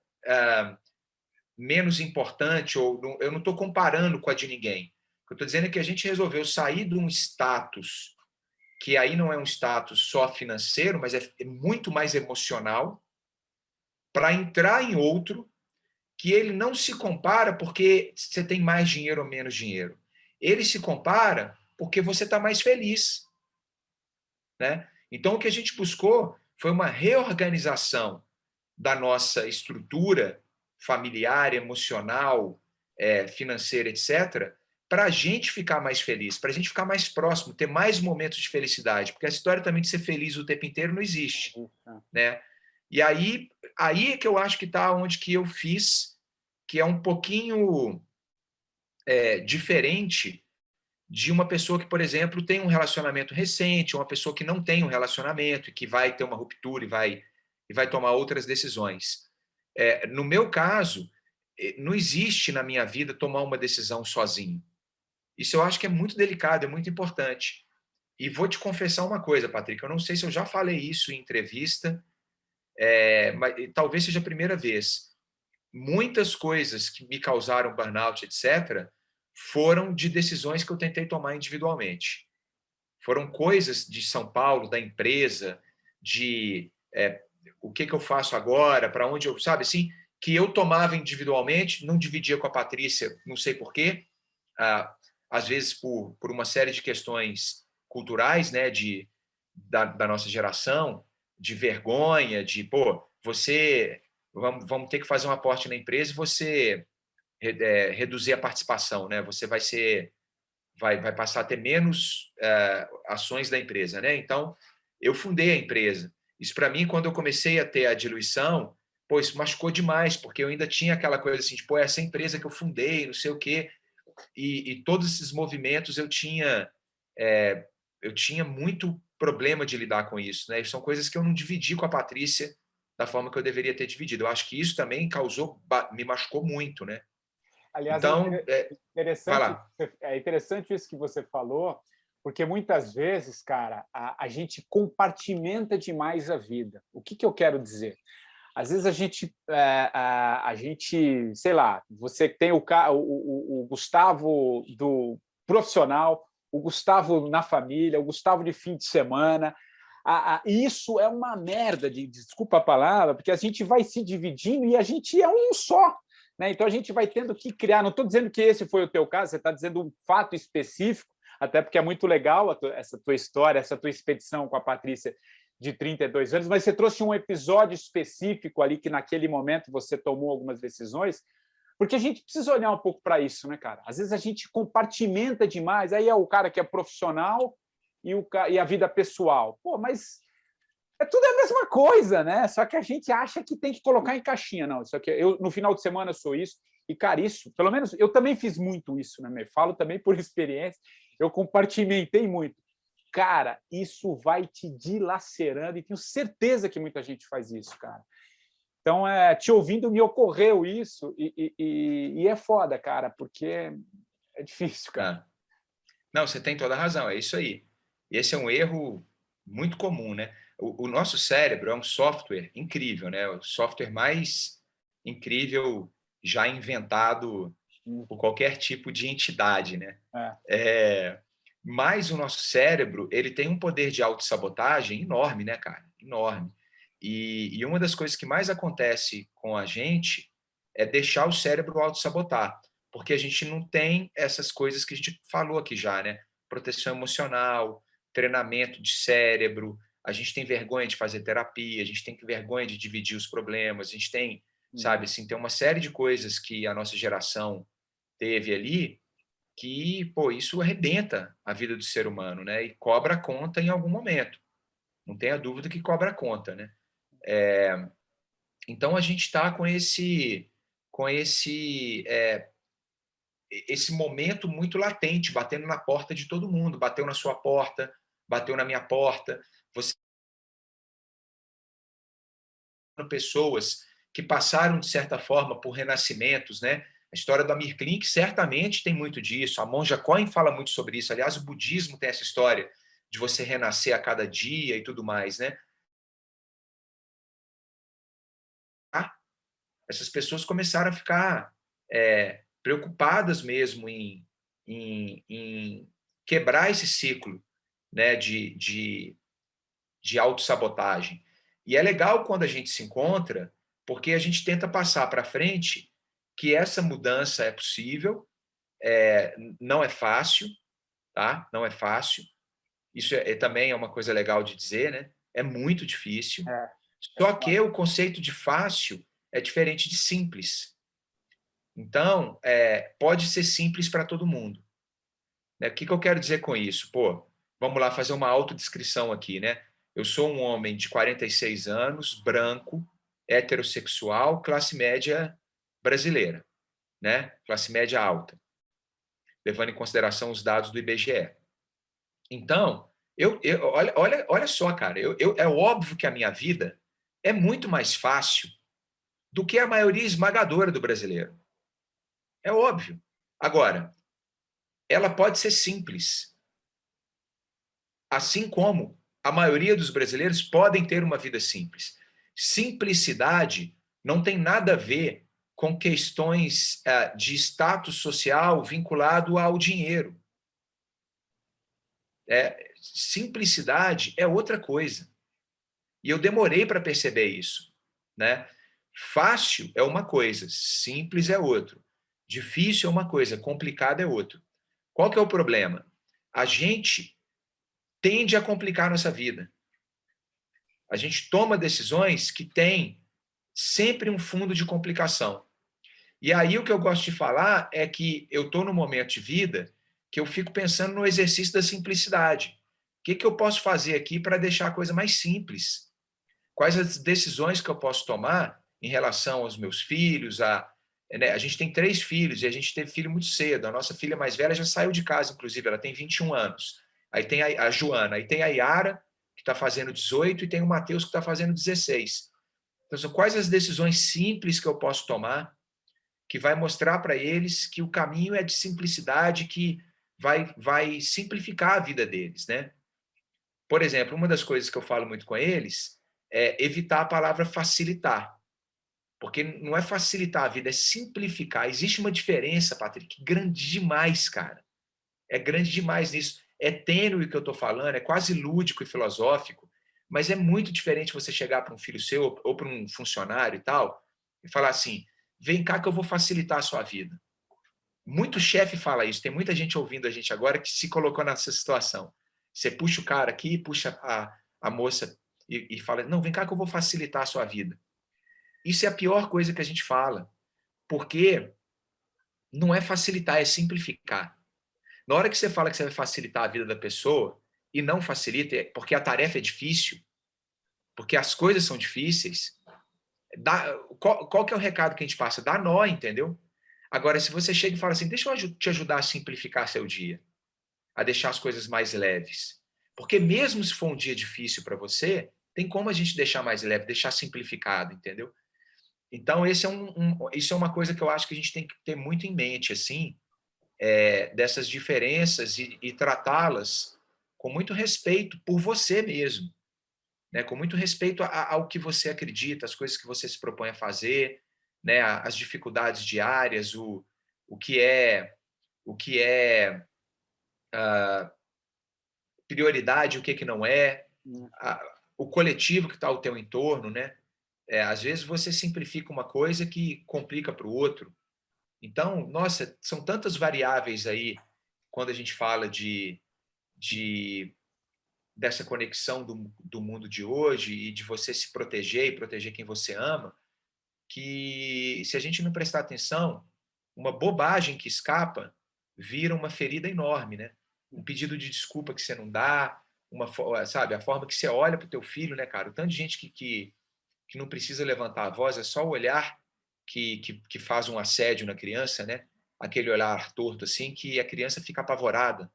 menos importante, eu não estou comparando com a de ninguém. O que eu estou dizendo é que a gente resolveu sair de um status que aí não é um status só financeiro, mas é muito mais emocional, para entrar em outro que ele não se compara porque você tem mais dinheiro ou menos dinheiro. Ele se compara porque você está mais feliz, né? Então, o que a gente buscou foi uma reorganização da nossa estrutura familiar, emocional, financeira, etc., para a gente ficar mais feliz, para a gente ficar mais próximo, ter mais momentos de felicidade, porque a história também de ser feliz o tempo inteiro não existe, né? E aí é que eu acho que está onde que eu fiz, que é um pouquinho diferente de uma pessoa que, por exemplo, tem um relacionamento recente, uma pessoa que não tem um relacionamento e que vai ter uma ruptura e vai tomar outras decisões. No meu caso, não existe na minha vida tomar uma decisão sozinho. Isso eu acho que é muito delicado, é muito importante. E vou te confessar uma coisa, Patrick, eu não sei se eu já falei isso em entrevista, mas talvez seja a primeira vez. Muitas coisas que me causaram burnout, etc., foram de decisões que eu tentei tomar individualmente. Foram coisas de São Paulo, da empresa, de o que eu faço agora, para onde eu, sabe assim, que eu tomava individualmente, não dividia com a Patrícia, não sei por quê, às vezes por uma série de questões culturais, né, da nossa geração, de vergonha, de, pô, vamos ter que fazer um aporte na empresa e você reduzir a participação, né? Você vai passar a ter menos ações da empresa, né? Então, eu fundei a empresa. Isso, para mim, quando eu comecei a ter a diluição, pô, isso machucou demais, porque eu ainda tinha aquela coisa assim, tipo, essa empresa que eu fundei, não sei o quê, e todos esses movimentos eu tinha muito problema de lidar com isso, né? E são coisas que eu não dividi com a Patrícia da forma que eu deveria ter dividido. Eu acho que isso também me machucou muito, né? Aliás, Então, vai lá. é interessante isso que você falou, porque muitas vezes, cara, a gente compartimenta demais a vida. O que eu quero dizer? Às vezes a gente, sei lá, você tem o Gustavo do profissional, o Gustavo na família, o Gustavo de fim de semana. Isso é uma merda, desculpa a palavra, porque a gente vai se dividindo e a gente é um só. Né? Então a gente vai tendo que criar. Não estou dizendo que esse foi o teu caso, você está dizendo um fato específico, até porque é muito legal essa tua história, essa tua expedição com a Patrícia de 32 anos, mas você trouxe um episódio específico ali que naquele momento você tomou algumas decisões, porque a gente precisa olhar um pouco para isso, né, cara? Às vezes a gente compartimenta demais, aí é o cara que é profissional e a vida pessoal. Pô, mas é tudo a mesma coisa, né? Só que a gente acha que tem que colocar em caixinha. Não, isso aqui, no final de semana eu sou isso, e, cara, isso, pelo menos, eu também fiz muito isso, né? Falo também por experiência, eu compartimentei muito. Cara, isso vai te dilacerando, e tenho certeza que muita gente faz isso, cara. Então, te ouvindo, me ocorreu isso, e é foda, cara, porque é difícil, cara. Não, você tem toda a razão, é isso aí. E esse é um erro muito comum, né? O nosso cérebro é um software incrível, né? O software mais incrível já inventado por qualquer tipo de entidade, né? Mas o nosso cérebro, ele tem um poder de autossabotagem enorme, né, cara? Enorme. E uma das coisas que mais acontece com a gente é deixar o cérebro autossabotar, porque a gente não tem essas coisas que a gente falou aqui já, né? Proteção emocional, treinamento de cérebro, a gente tem vergonha de fazer terapia, a gente tem vergonha de dividir os problemas, a gente tem, sabe, assim, tem uma série de coisas que a nossa geração teve ali que, pô, isso arrebenta a vida do ser humano, né? E cobra a conta em algum momento. Não tenha dúvida que cobra a conta, né? Então a gente está esse momento muito latente, batendo na porta de todo mundo. Bateu na sua porta, bateu na minha porta. Você pessoas que passaram, de certa forma, por renascimentos, né? A história do Amir Klink certamente tem muito disso. A Monja Coen fala muito sobre isso. Aliás, o budismo tem essa história de você renascer a cada dia e tudo mais, né? Essas pessoas começaram a ficar preocupadas mesmo em quebrar esse ciclo, né, de autossabotagem. E é legal quando a gente se encontra, porque a gente tenta passar para frente que essa mudança é possível, não é fácil, tá? Não é fácil. Isso também é uma coisa legal de dizer, né? É muito difícil. Só que o conceito de fácil é diferente de simples. Então, pode ser simples para todo mundo. Né? O que eu quero dizer com isso? Pô, vamos lá fazer uma autodescrição aqui, né? Eu sou um homem de 46 anos, branco, heterossexual, classe média brasileira, né? Classe média alta, levando em consideração os dados do IBGE. Então, olha só, cara, é óbvio que a minha vida é muito mais fácil do que a maioria esmagadora do brasileiro. É óbvio. Agora, ela pode ser simples. Assim como a maioria dos brasileiros podem ter uma vida simples. Simplicidade não tem nada a ver com questões de status social vinculado ao dinheiro. Simplicidade é outra coisa. E eu demorei para perceber isso, né? Fácil é uma coisa, simples é outro. Difícil é uma coisa, complicado é outro. Qual que é o problema? A gente tende a complicar a nossa vida. A gente toma decisões que têm sempre um fundo de complicação. E aí o que eu gosto de falar é que eu estou num momento de vida que eu fico pensando no exercício da simplicidade. O que eu posso fazer aqui para deixar a coisa mais simples? Quais as decisões que eu posso tomar em relação aos meus filhos? Né, a gente tem 3 filhos e a gente teve filho muito cedo. A nossa filha mais velha já saiu de casa, inclusive, ela tem 21 anos. Aí tem a Joana, aí tem a Yara, que está fazendo 18, e tem o Matheus, que está fazendo 16. Então, quais as decisões simples que eu posso tomar que vai mostrar para eles que o caminho é de simplicidade, que vai simplificar a vida deles, né? Por exemplo, uma das coisas que eu falo muito com eles é evitar a palavra facilitar. Porque não é facilitar a vida, é simplificar. Existe uma diferença, Patrick, grande demais, cara. É grande demais nisso. É tênue o que eu estou falando, é quase lúdico e filosófico, mas é muito diferente você chegar para um filho seu ou para um funcionário e tal, e falar assim, vem cá que eu vou facilitar a sua vida. Muito chefe fala isso, tem muita gente ouvindo a gente agora que se colocou nessa situação. Você puxa o cara aqui, puxa a moça e fala, não, vem cá que eu vou facilitar a sua vida. Isso é a pior coisa que a gente fala, porque não é facilitar, é simplificar. Na hora que você fala que você vai facilitar a vida da pessoa e não facilita, porque a tarefa é difícil, porque as coisas são difíceis, qual que é o recado que a gente passa? Dá nó, entendeu? Agora, se você chega e fala assim, deixa eu te ajudar a simplificar seu dia, a deixar as coisas mais leves. Porque mesmo se for um dia difícil para você, tem como a gente deixar mais leve, deixar simplificado, entendeu? Então, isso é uma coisa que eu acho que a gente tem que ter muito em mente, assim, dessas diferenças e tratá-las com muito respeito por você mesmo, né? Com muito respeito ao que você acredita, as coisas que você se propõe a fazer, né? As dificuldades diárias, o que é prioridade, o que não é, o coletivo que está ao teu entorno, né? Às vezes você simplifica uma coisa que complica para o outro. Então, nossa, são tantas variáveis aí quando a gente fala dessa conexão do mundo de hoje e de você se proteger e proteger quem você ama, que se a gente não prestar atenção, uma bobagem que escapa vira uma ferida enorme, né? Um pedido de desculpa que você não dá, sabe, a forma que você olha para o teu filho, né, cara? O tanto de gente que não precisa levantar a voz, é só o olhar que faz um assédio na criança, né? Aquele olhar torto assim, que a criança fica apavorada.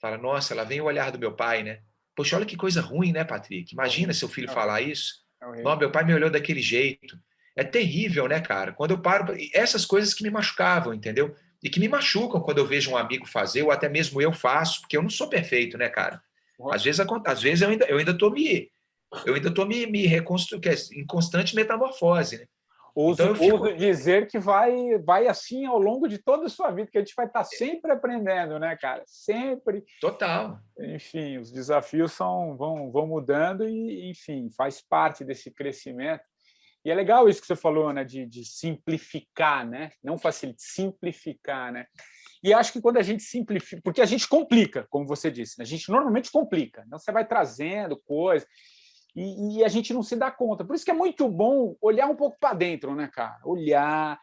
Fala, nossa, lá vem o olhar do meu pai, né? Poxa, olha que coisa ruim, né, Patrick? Imagina seu filho falar isso. Não, meu pai me olhou daquele jeito. É terrível, né, cara? Quando eu paro... Essas coisas que me machucavam, entendeu? E que me machucam quando eu vejo um amigo fazer, ou até mesmo eu faço, porque eu não sou perfeito, né, cara? Às vezes eu ainda tô me reconstruindo, em constante metamorfose, né? Então eu fico... Ouso dizer que vai assim ao longo de toda a sua vida, que a gente vai estar sempre aprendendo, né, cara? Sempre. Total. Enfim, os desafios vão mudando e, enfim, faz parte desse crescimento. E é legal isso que você falou, né, de simplificar, né? Não facilitar, simplificar, né? E acho que quando a gente simplifica, porque a gente complica, como você disse, né? A gente normalmente complica. Então você vai trazendo coisas e a gente não se dá conta. Por isso que é muito bom olhar um pouco para dentro, né, cara? Olhar.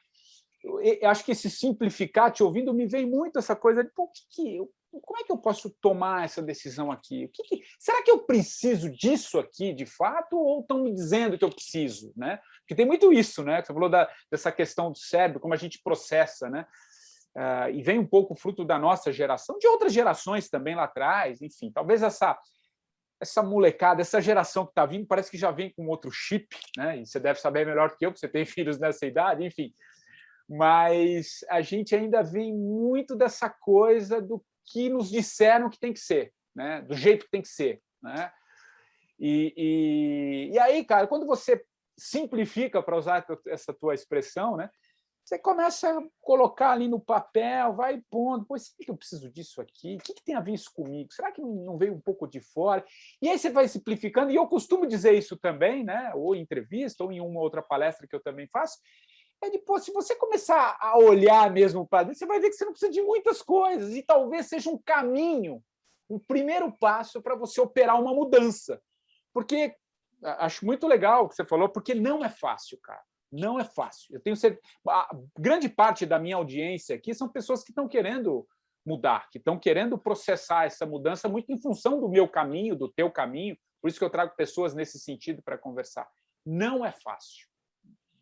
Eu acho que esse simplificar, te ouvindo, me vem muito essa coisa de como é que eu posso tomar essa decisão aqui? Será que eu preciso disso aqui, de fato, ou estão me dizendo que eu preciso? Né? Porque tem muito isso, né? Você falou dessa questão do cérebro, como a gente processa, né? E vem um pouco fruto da nossa geração, de outras gerações também lá atrás, enfim, talvez essa molecada, essa geração que está vindo, parece que já vem com outro chip, né? E você deve saber melhor que eu, porque você tem filhos nessa idade, enfim. Mas a gente ainda vem muito dessa coisa do que nos disseram que tem que ser, né? Do jeito que tem que ser, né? E aí, cara, quando você simplifica, para usar essa tua expressão, né? Você começa a colocar ali no papel, vai pondo, pois será que eu preciso disso aqui? O que tem a ver isso comigo? Será que não veio um pouco de fora? E aí você vai simplificando, e eu costumo dizer isso também, né? Ou em entrevista, ou em uma outra palestra que eu também faço, depois, se você começar a olhar mesmo para dentro, você vai ver que você não precisa de muitas coisas, e talvez seja um caminho, um primeiro passo para você operar uma mudança. Porque acho muito legal o que você falou, porque não é fácil, cara. Não é fácil. Eu tenho certeza. A grande parte da minha audiência aqui são pessoas que estão querendo mudar, que estão querendo processar essa mudança muito em função do meu caminho, do teu caminho. Por isso que eu trago pessoas nesse sentido para conversar. Não é fácil.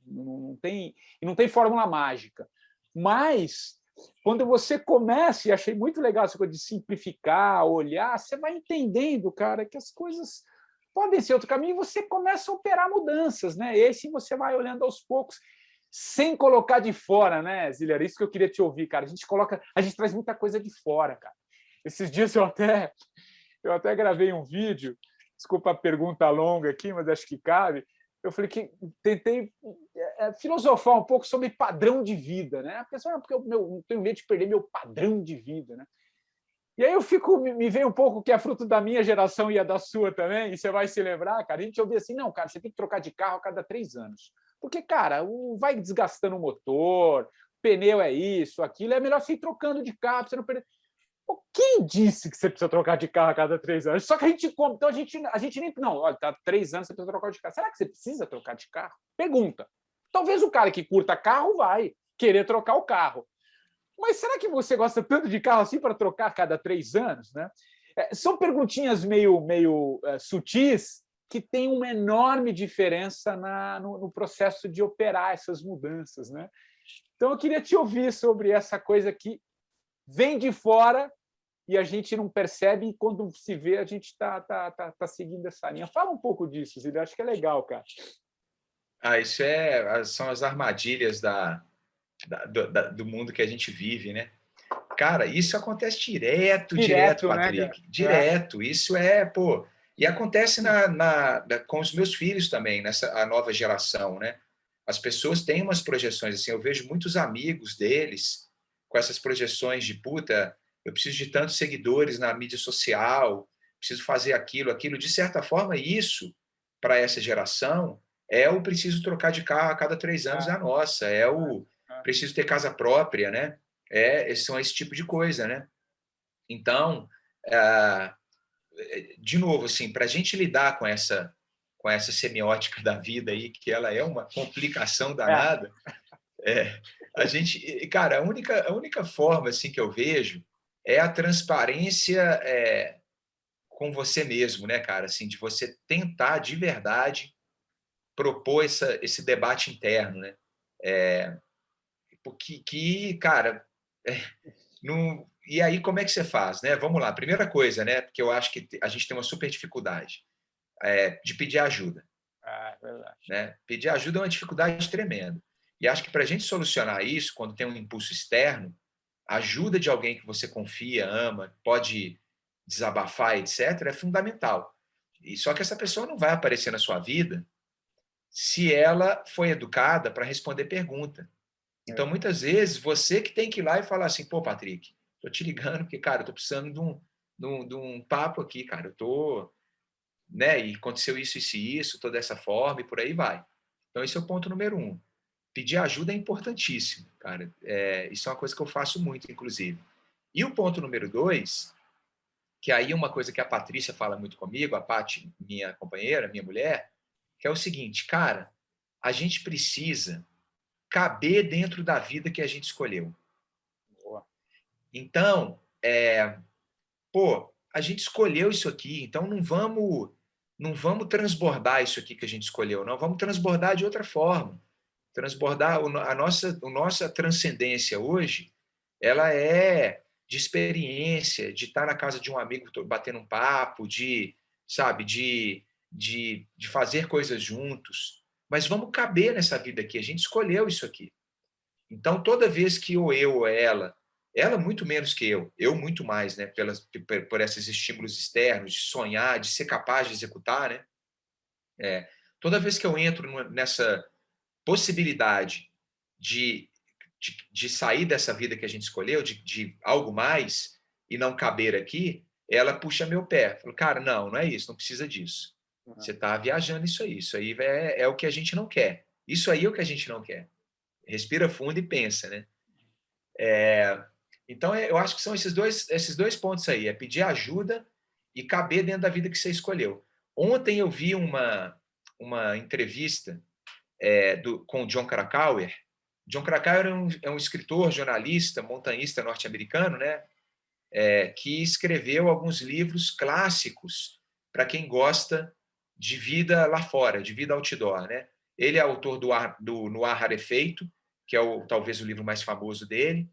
Não tem fórmula mágica. Mas, quando você começa, e achei muito legal essa coisa de simplificar, olhar, você vai entendendo, cara, que as coisas podem ser outro caminho, e você começa a operar mudanças, né? E aí sim você vai olhando aos poucos, sem colocar de fora, né, Zília? Era isso que eu queria te ouvir, cara. A gente traz muita coisa de fora, cara. Esses dias eu até gravei um vídeo, desculpa a pergunta longa aqui, mas acho que cabe. eu falei que tentei filosofar um pouco sobre padrão de vida, né? A pessoa, porque eu tenho medo de perder meu padrão de vida, né? E aí me veio um pouco que é fruto da minha geração e a da sua também, e você vai se lembrar, cara, a gente ouvia assim, não, cara, você tem que trocar de carro a cada 3 anos. Porque, cara, vai desgastando o motor, pneu é isso, aquilo, é melhor você ir trocando de carro, pra você não perder. Pô, quem disse que você precisa trocar de carro a cada 3 anos? Só que a gente compra, então a gente nem. Não, olha, tá 3 anos, você precisa trocar de carro. Será que você precisa trocar de carro? Pergunta. Talvez o cara que curta carro vai querer trocar o carro. Mas será que você gosta tanto de carro assim para trocar a cada 3 anos? Né? São perguntinhas meio sutis que têm uma enorme diferença no processo de operar essas mudanças. Né? Então, eu queria te ouvir sobre essa coisa que vem de fora e a gente não percebe, e quando se vê, a gente tá seguindo essa linha. Fala um pouco disso, Zílio, acho que é legal, cara. Isso são as armadilhas do mundo que a gente vive, né? Cara, isso acontece direto, Direto, né, Patrick, cara? direto. Isso pô, e acontece com os meus filhos também, a nova geração, né? As pessoas têm umas projeções, assim, eu vejo muitos amigos deles com essas projeções de, puta, eu preciso de tantos seguidores na mídia social, preciso fazer aquilo. De certa forma, isso, para essa geração, é o preciso trocar de carro a cada 3 anos Ah, a nossa, é o ah, preciso ter casa própria, né? São esse tipo de coisa, né? Então, de novo, assim, para a gente lidar com essa semiótica da vida aí, que ela é uma complicação é, danada, a gente, cara, a única forma assim que eu vejo é a transparência com você mesmo, né, cara? Assim, de você tentar de verdade propor esse debate interno, né? Porque, cara, não, e aí como é que você faz, né? Vamos lá, primeira coisa, né? Porque eu acho que a gente tem uma super dificuldade de pedir ajuda, é verdade. né? Pedir ajuda é uma dificuldade tremenda. E acho que para a gente solucionar isso, quando tem um impulso externo, a ajuda de alguém que você confia, ama, pode desabafar, etc., é fundamental. E só que essa pessoa não vai aparecer na sua vida se ela foi educada para responder pergunta. Então, É. muitas vezes, você que tem que ir lá e falar assim, pô, Patrick, tô te ligando porque, cara, eu tô precisando de um papo aqui, cara, eu tô, né, e aconteceu isso e isso, tô dessa forma e por aí vai. Então, esse é o ponto número 1. Pedir ajuda é importantíssimo, cara. Isso é uma coisa que eu faço muito, inclusive. E o ponto número 2, que aí é uma coisa que a Patrícia fala muito comigo, a Paty, minha companheira, minha mulher, que é o seguinte, cara, a gente precisa caber dentro da vida que a gente escolheu. Boa. Então, pô, a gente escolheu isso aqui, então não vamos transbordar isso aqui que a gente escolheu, não, vamos transbordar de outra forma. Transbordar a nossa transcendência hoje, ela é de experiência, de estar na casa de um amigo batendo um papo, sabe, de fazer coisas juntos. Mas vamos caber nessa vida aqui, a gente escolheu isso aqui. Então, toda vez que ou ela muito menos que eu muito mais, né, por esses estímulos externos, de sonhar, de ser capaz de executar, né? Toda vez que eu entro nessa possibilidade de, de sair dessa vida que a gente escolheu, de algo mais, e não caber aqui, ela puxa meu pé. Falo, cara, não é isso, não precisa disso. Uhum. Você está viajando isso aí é o que a gente não quer. Isso aí é o que a gente não quer. Respira fundo e pensa, né? Então, eu acho que são esses dois pontos aí, é pedir ajuda e caber dentro da vida que você escolheu. Ontem eu vi uma entrevista com o John Krakauer. John Krakauer é um escritor, jornalista, montanhista norte-americano, né? Que escreveu alguns livros clássicos para quem gosta de vida lá fora, de vida outdoor, né? Ele é autor do No Ar Rarefeito, que é talvez o livro mais famoso dele.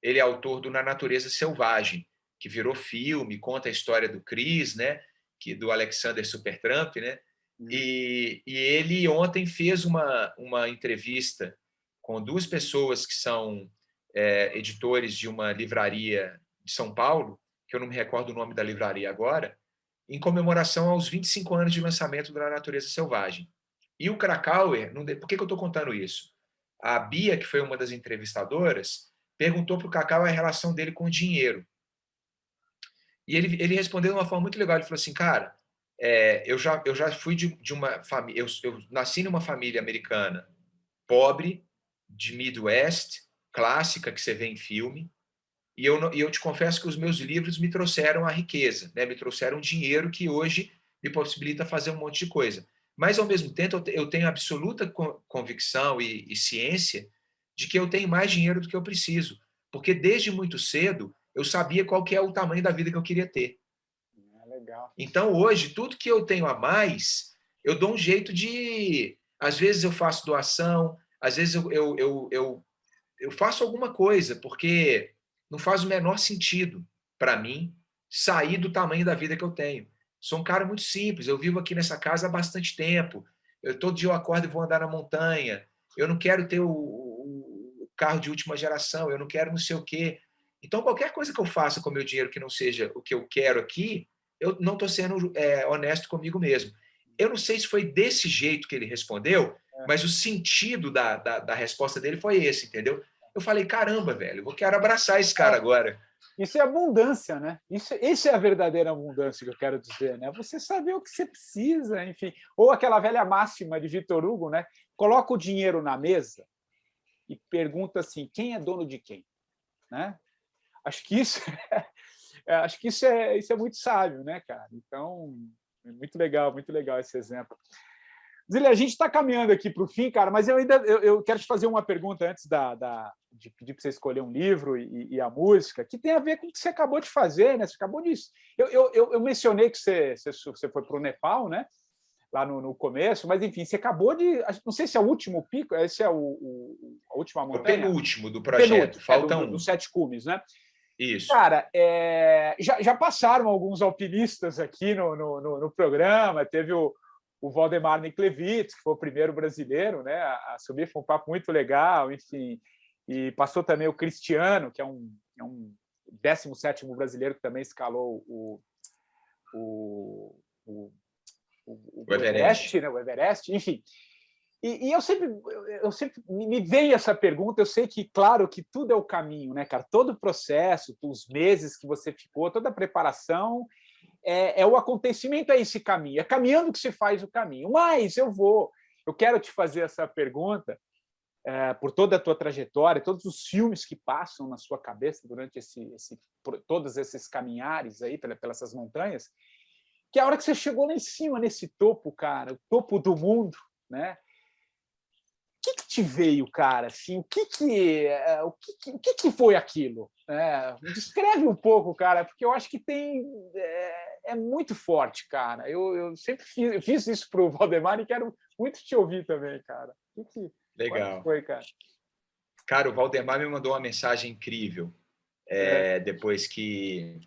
Ele é autor do Na Natureza Selvagem, que virou filme, conta a história do Chris, né? Do Alexander Supertramp, né? E ele ontem fez uma entrevista com duas pessoas que são editores de uma livraria de São Paulo, que eu não me recordo o nome da livraria agora, em comemoração aos 25 anos de lançamento da Natureza Selvagem. E o Krakauer, por que eu estou contando isso? A Bia, que foi uma das entrevistadoras, perguntou para o Krakauer a relação dele com o dinheiro. E ele respondeu de uma forma muito legal. Ele falou assim, cara, eu já fui de uma família, eu nasci numa família americana pobre, de Midwest, clássica, que você vê em filme, e eu te confesso que os meus livros me trouxeram a riqueza, né? Me trouxeram dinheiro que hoje me possibilita fazer um monte de coisa. Mas, ao mesmo tempo, eu tenho absoluta convicção e ciência de que eu tenho mais dinheiro do que eu preciso. Porque, desde muito cedo, eu sabia qual que é o tamanho da vida que eu queria ter. Legal. Então, hoje, tudo que eu tenho a mais, eu dou um jeito de... Às vezes eu faço doação, às vezes eu faço alguma coisa, porque não faz o menor sentido para mim sair do tamanho da vida que eu tenho. Sou um cara muito simples, eu vivo aqui nessa casa há bastante tempo. Todo dia eu acordo e vou andar na montanha. Eu não quero ter o carro de última geração, eu não quero não sei o quê. Então, qualquer coisa que eu faça com o meu dinheiro que não seja o que eu quero aqui, eu não estou sendo honesto comigo mesmo. Eu não sei se foi desse jeito que ele respondeu, mas o sentido da resposta dele foi esse, entendeu? Eu falei, caramba, velho, eu quero abraçar esse cara agora. Isso é abundância, né? Isso é a verdadeira abundância que eu quero dizer, né? Você saber o que você precisa, enfim. Ou aquela velha máxima de Victor Hugo, né? Coloca o dinheiro na mesa e pergunta assim, quem é dono de quem, né? Acho que isso é muito sábio, né, cara? Então, é muito legal esse exemplo. Zília, a gente está caminhando aqui para o fim, cara, mas eu quero te fazer uma pergunta antes de pedir para você escolher um livro e a música, que tem a ver com o que você acabou de fazer, né? Você acabou disso. Eu mencionei que você foi para o Nepal, né? Lá no começo, mas enfim, você acabou de. Não sei se é o último pico, esse é a última É o montanha? penúltimo do projeto, Penúltimo, falta um. dos 7 cumes, né? Isso. Cara, já passaram alguns alpinistas aqui no programa, teve o Valdemar Niklevits, que foi o primeiro brasileiro, né, a subir, foi um papo muito legal, enfim, e passou também o Cristiano, que é um 17º brasileiro que também escalou o, o, O o Everest. Everest, né, o Everest, enfim. E eu sempre me veio essa pergunta. Eu sei que, claro, que tudo é o caminho, né, cara? Todo o processo, os meses que você ficou, toda a preparação é o acontecimento, é esse caminho. É caminhando que se faz o caminho. Mas eu quero te fazer essa pergunta por toda a tua trajetória, todos os filmes que passam na sua cabeça durante todos esses caminhares aí pelas essas montanhas, que a hora que você chegou lá em cima, nesse topo, cara, o topo do mundo, né? Que te veio, cara? Assim, o que foi aquilo? Descreve um pouco, cara, porque eu acho que é muito forte, cara. Eu sempre fiz isso para o Valdemar e quero muito te ouvir também, cara. Qual Legal. foi, cara? Cara, o Valdemar me mandou uma mensagem incrível depois que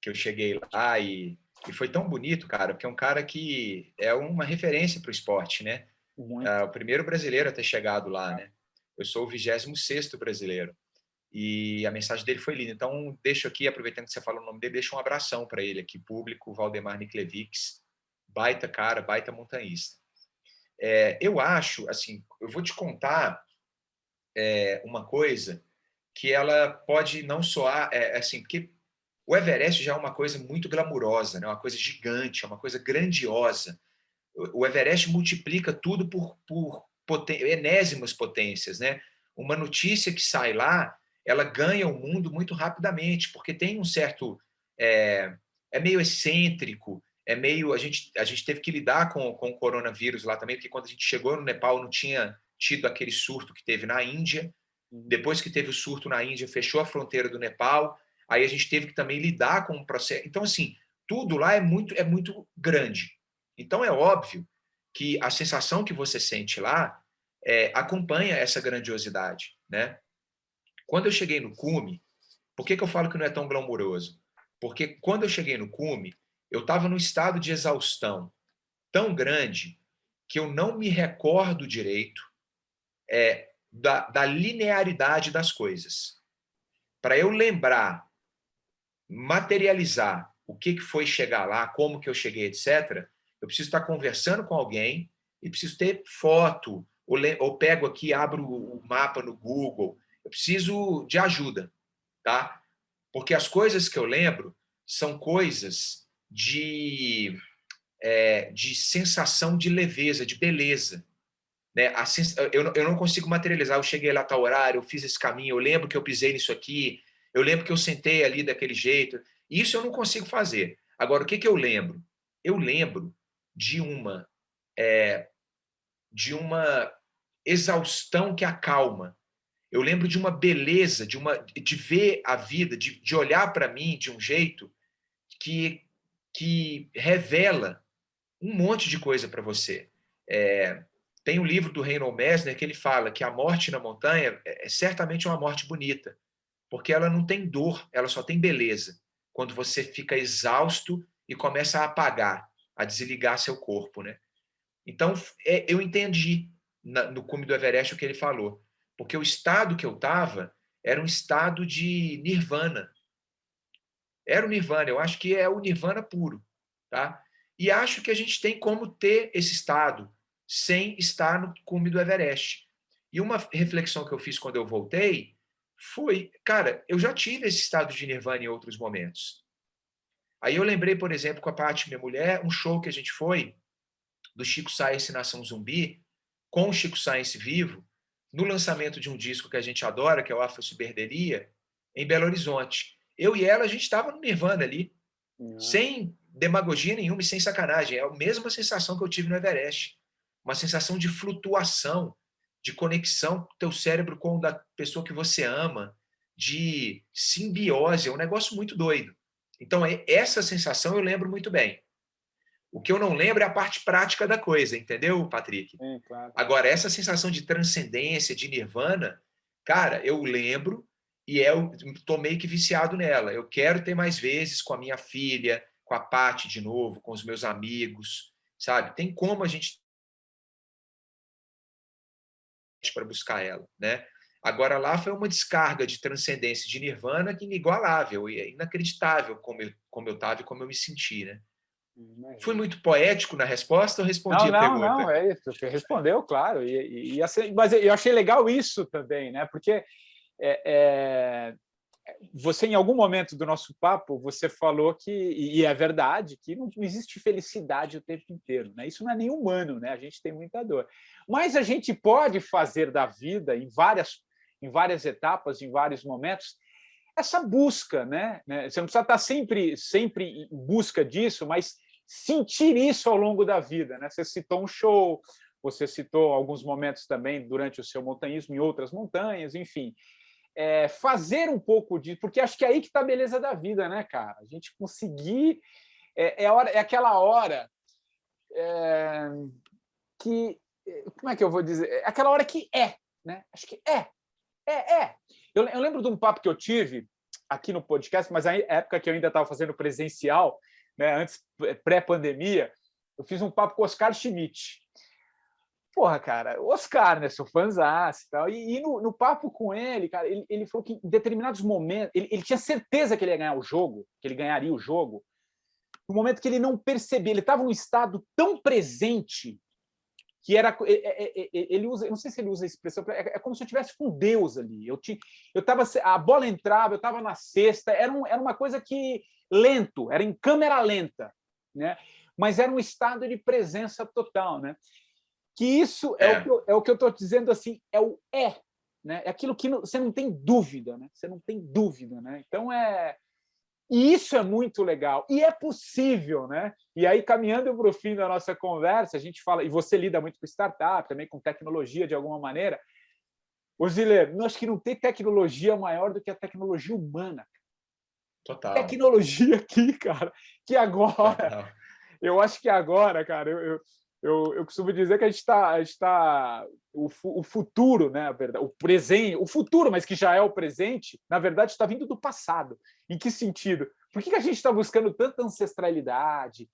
eu cheguei lá e foi tão bonito, cara, porque é um cara que é uma referência para o esporte, né? Muito. O primeiro brasileiro a ter chegado lá, né? Eu sou o 26º brasileiro. E a mensagem dele foi linda. Então, deixo aqui, aproveitando que você falou o nome dele, deixo um abração para ele aqui, público, Valdemar Niklevits, baita cara, baita montanhista. Eu acho, assim, eu vou te contar uma coisa que ela pode não soar, assim, porque o Everest já é uma coisa muito glamurosa, né? Uma coisa gigante, é uma coisa grandiosa. O Everest multiplica tudo por enésimas potências, né? Uma notícia que sai lá, ela ganha o mundo muito rapidamente, porque tem um certo é meio excêntrico, a gente teve que lidar com o coronavírus lá também, porque quando a gente chegou no Nepal não tinha tido aquele surto que teve na Índia. Depois que teve o surto na Índia, fechou a fronteira do Nepal, aí a gente teve que também lidar com o processo. Então, assim, tudo lá é muito grande. Então, é óbvio que a sensação que você sente lá acompanha essa grandiosidade, né? Quando eu cheguei no cume, por que eu falo que não é tão glamouroso? Porque quando eu cheguei no cume, eu estava num estado de exaustão tão grande que eu não me recordo direito da linearidade das coisas. Para eu lembrar, materializar o que foi chegar lá, como que eu cheguei, etc., eu preciso estar conversando com alguém, e preciso ter foto, ou pego aqui, abro o mapa no Google. Eu preciso de ajuda, tá? Porque as coisas que eu lembro são coisas de sensação de leveza, de beleza. Né? Eu não consigo materializar. Eu cheguei lá a tal horário, eu fiz esse caminho, eu lembro que eu pisei nisso aqui, eu lembro que eu sentei ali daquele jeito. Isso eu não consigo fazer. Agora, o que eu lembro? Eu lembro de uma, de uma exaustão que acalma. Eu lembro de uma beleza, de ver a vida, de olhar para mim de um jeito que revela um monte de coisa para você. Tem um livro do Reinhold Messner que ele fala que a morte na montanha é certamente uma morte bonita, porque ela não tem dor, ela só tem beleza. Quando você fica exausto e começa a apagar, a desligar seu corpo, né? Então, eu entendi no cume do Everest o que ele falou, porque o estado que eu estava era um estado de nirvana. Era o nirvana, eu acho que é o nirvana puro, tá? E acho que a gente tem como ter esse estado sem estar no cume do Everest. E uma reflexão que eu fiz quando eu voltei foi, cara, eu já tive esse estado de nirvana em outros momentos. Aí eu lembrei, por exemplo, com a Paty, minha mulher, um show que a gente foi do Chico Science Nação Zumbi, com o Chico Science vivo, no lançamento de um disco que a gente adora, que é o Afro Ciberdelia, em Belo Horizonte. Eu e ela, a gente estava no Nirvana ali, sem demagogia nenhuma e sem sacanagem. É a mesma sensação que eu tive no Everest. Uma sensação de flutuação, de conexão com o teu cérebro com o da pessoa que você ama, de simbiose. É um negócio muito doido. Então, essa sensação eu lembro muito bem. O que eu não lembro é a parte prática da coisa, entendeu, Patrick? Sim, claro. Agora, essa sensação de transcendência, de nirvana, cara, eu lembro e eu tô meio que viciado nela. Eu quero ter mais vezes com a minha filha, com a Paty de novo, com os meus amigos, sabe? Tem como a gente para buscar ela, né? Agora lá foi uma descarga de transcendência, de nirvana que inigualável e é inacreditável como eu estava e como eu me senti, né? Fui muito poético na resposta ou respondi Não, a não, não, pergunta? é isso. Você respondeu, claro. Mas eu achei legal isso também, né? Porque você, em algum momento do nosso papo, você falou que, e é verdade, que não existe felicidade o tempo inteiro, né? Isso não é nem humano, né? A gente tem muita dor. Mas a gente pode fazer da vida, em várias etapas, em vários momentos, essa busca, né? Você não precisa estar sempre em busca disso, mas sentir isso ao longo da vida, né? Você citou um show, você citou alguns momentos também durante o seu montanhismo em outras montanhas, enfim. Fazer um pouco disso, porque acho que é aí que está a beleza da vida, né, cara? A gente conseguir. É aquela hora que. Como é que eu vou dizer? É aquela hora que né? Acho que é. Eu lembro de um papo que eu tive aqui no podcast, mas na época que eu ainda estava fazendo presencial, né, antes, pré-pandemia, eu fiz um papo com o Oscar Schmidt. Porra, cara, o Oscar, né? Sou fãzaço e tal. E no papo com ele, cara, ele falou que em determinados momentos, ele tinha certeza que ele ia ganhar o jogo, que ele ganharia o jogo, no momento que ele não percebia, ele estava num estado tão presente que era ele usa, eu não sei se ele usa a expressão, é como se eu estivesse com Deus ali. A bola entrava, eu estava na cesta, era uma coisa que lento, era em câmera lenta, né? Mas era um estado de presença total, né? Que isso é o que eu estou dizendo assim, né? É aquilo que você não tem dúvida, né? Você não tem dúvida, né? Então e isso é muito legal. E é possível, né? E aí, caminhando para o fim da nossa conversa, a gente fala, e você lida muito com startup, também com tecnologia de alguma maneira. Ô, Ziler, acho que não tem tecnologia maior do que a tecnologia humana. Total. Tecnologia aqui, cara, que agora, Total. eu acho que agora, cara, eu costumo dizer que a gente está o futuro, né, o presente, o futuro, mas que já é o presente, na verdade está vindo do passado. Em que sentido? Por que a gente está buscando tanta ancestralidade,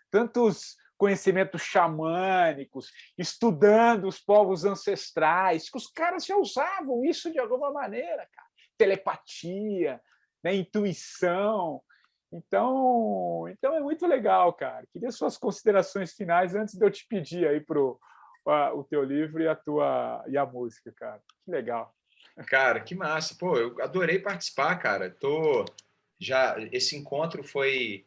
tantos conhecimentos xamânicos, estudando os povos ancestrais, que os caras já usavam isso de alguma maneira, cara. Telepatia, né, intuição. Então é muito legal, cara. Queria suas considerações finais antes de eu te pedir aí para o o teu livro e a música, cara. Que legal. Cara, que massa. Pô, eu adorei participar, cara. Esse encontro foi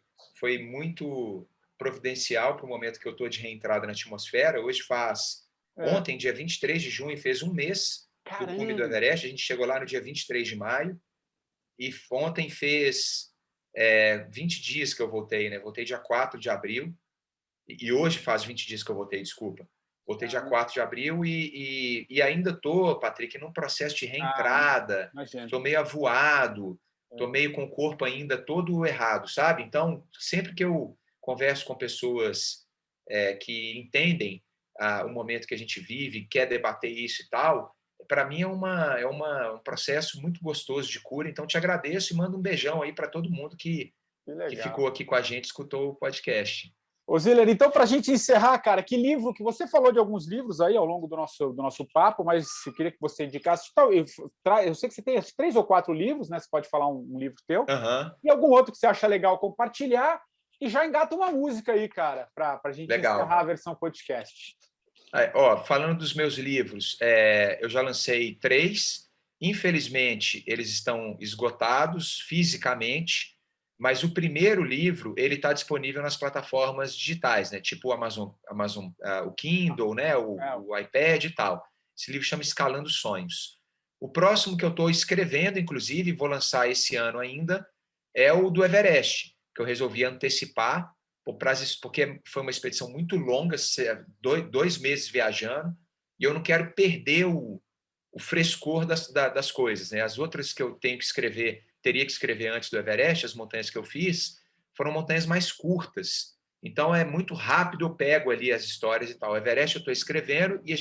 muito providencial para o momento que eu tô de reentrada na atmosfera. É. Ontem, dia 23 de junho, fez um mês do cume do Caramba! Everest. A gente chegou lá no dia 23 de maio e ontem fez 20 dias que eu voltei, né? Voltei dia 4 de abril e hoje faz 20 dias que eu voltei, desculpa. Voltei dia Caramba. 4 de abril e ainda tô, Patrick, num processo de Ah, reentrada. imagino. Tô meio avoado, tô É. meio com o corpo ainda todo errado, sabe? Então, sempre que eu converso com pessoas que entendem o momento que a gente vive, quer debater isso e tal, para mim um processo muito gostoso de cura. Então, te agradeço e mando um beijão aí para todo mundo Que que legal. ficou aqui com a gente, escutou o podcast. Ô, Ziller, então, para a gente encerrar, cara, que livro que você falou de alguns livros aí ao longo do nosso papo, mas eu queria que você indicasse. Eu sei que você tem 3 ou 4 livros, né? Você pode falar um livro teu, Aham, e algum outro que você acha legal compartilhar, e já engata uma música aí, cara, para a gente legal. encerrar a versão podcast. Falando dos meus livros, eu já lancei 3. Infelizmente, eles estão esgotados fisicamente, mas o primeiro livro ele está disponível nas plataformas digitais, né? Tipo o Amazon, o Kindle, né? É, O iPad e tal. Esse livro chama Escalando Sonhos. O próximo que eu estou escrevendo, inclusive, vou lançar esse ano ainda, é o do Everest, que eu resolvi antecipar porque foi uma expedição muito longa, 2 meses viajando, e eu não quero perder o frescor das coisas. Né? As outras que eu teria que escrever antes do Everest, as montanhas que eu fiz, foram montanhas mais curtas. Então é muito rápido, eu pego ali as histórias e tal. O Everest eu estou escrevendo e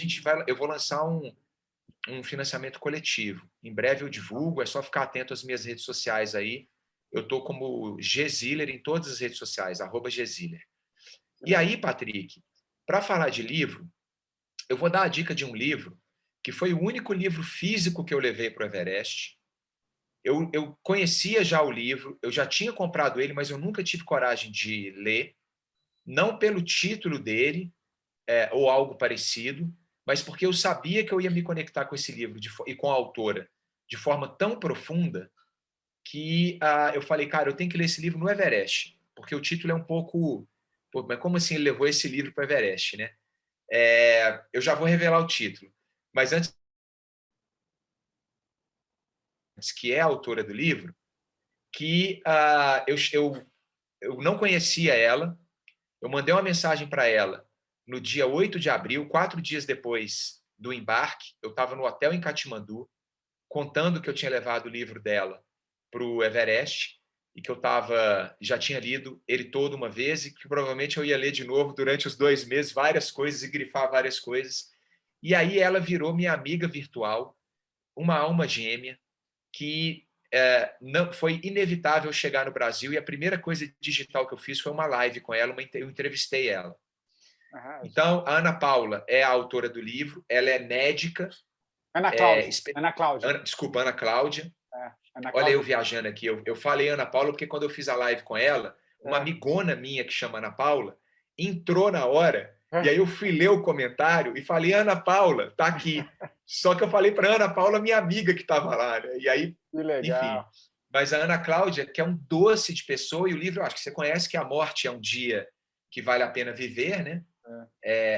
eu vou lançar um financiamento coletivo. Em breve eu divulgo, é só ficar atento às minhas redes sociais aí. Eu estou como Gziller em todas as redes sociais, @Gziller. E aí, Patrick, para falar de livro, eu vou dar a dica de um livro que foi o único livro físico que eu levei para o Everest. Eu conhecia já o livro, eu já tinha comprado ele, mas eu nunca tive coragem de ler, não pelo título dele ou algo parecido, mas porque eu sabia que eu ia me conectar com esse livro e com a autora de forma tão profunda que eu falei, cara, eu tenho que ler esse livro no Everest, porque o título é um pouco... Pô, mas como assim ele levou esse livro para o Everest, né? Eu já vou revelar o título, mas antes que é a autora do livro, que eu não conhecia ela, eu mandei uma mensagem para ela no dia 8 de abril, 4 dias depois do embarque, eu estava no hotel em Katmandu, contando que eu tinha levado o livro dela para o Everest e que já tinha lido ele todo uma vez e que provavelmente eu ia ler de novo durante os 2 meses, várias coisas e grifar várias coisas. E aí ela virou minha amiga virtual, uma alma gêmea, que não foi inevitável chegar no Brasil e a primeira coisa digital que eu fiz foi uma live com ela, eu entrevistei ela. Então, a Ana Paula é a autora do livro, ela é médica. Ana Cláudia. Ana Cláudia. Desculpa, Ana Cláudia. Ana Olha eu Cláudia. viajando aqui. Eu falei Ana Paula porque quando eu fiz a live com ela, uma amigona minha que chama Ana Paula entrou na hora e aí eu fui ler o comentário e falei, Ana Paula, tá aqui. Só que eu falei para Ana Paula, minha amiga que estava lá. Né? E aí, Que legal. enfim. Mas a Ana Cláudia, que é um doce de pessoa, e o livro, eu acho que você conhece, que A Morte é um Dia que Vale a Pena Viver, né?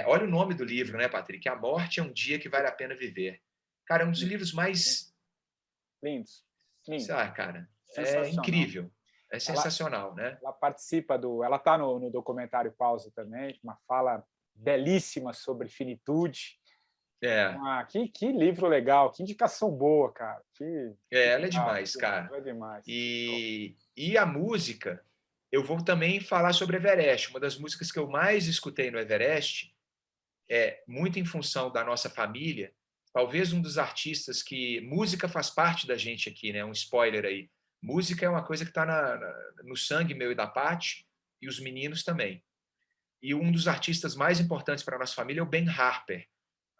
Olha o nome do livro, né, Patrick? A Morte é um Dia que Vale a Pena Viver. Cara, é um dos livros mais... Lindos. Lindo. Cara, é Sensacional. incrível. É Ela, sensacional, né? ela participa do. Ela está no documentário Pausa também, uma fala belíssima sobre finitude. É, Que livro legal, que indicação boa, cara. Que ela é legal, demais, cara. é demais. E a música, eu vou também falar sobre Everest. Uma das músicas que eu mais escutei no Everest, muito em função da nossa família, talvez um dos artistas que... Música faz parte da gente aqui, né? Um spoiler aí. Música é uma coisa que está no sangue meu e da Paty, e os meninos também. E um dos artistas mais importantes para a nossa família é o Ben Harper.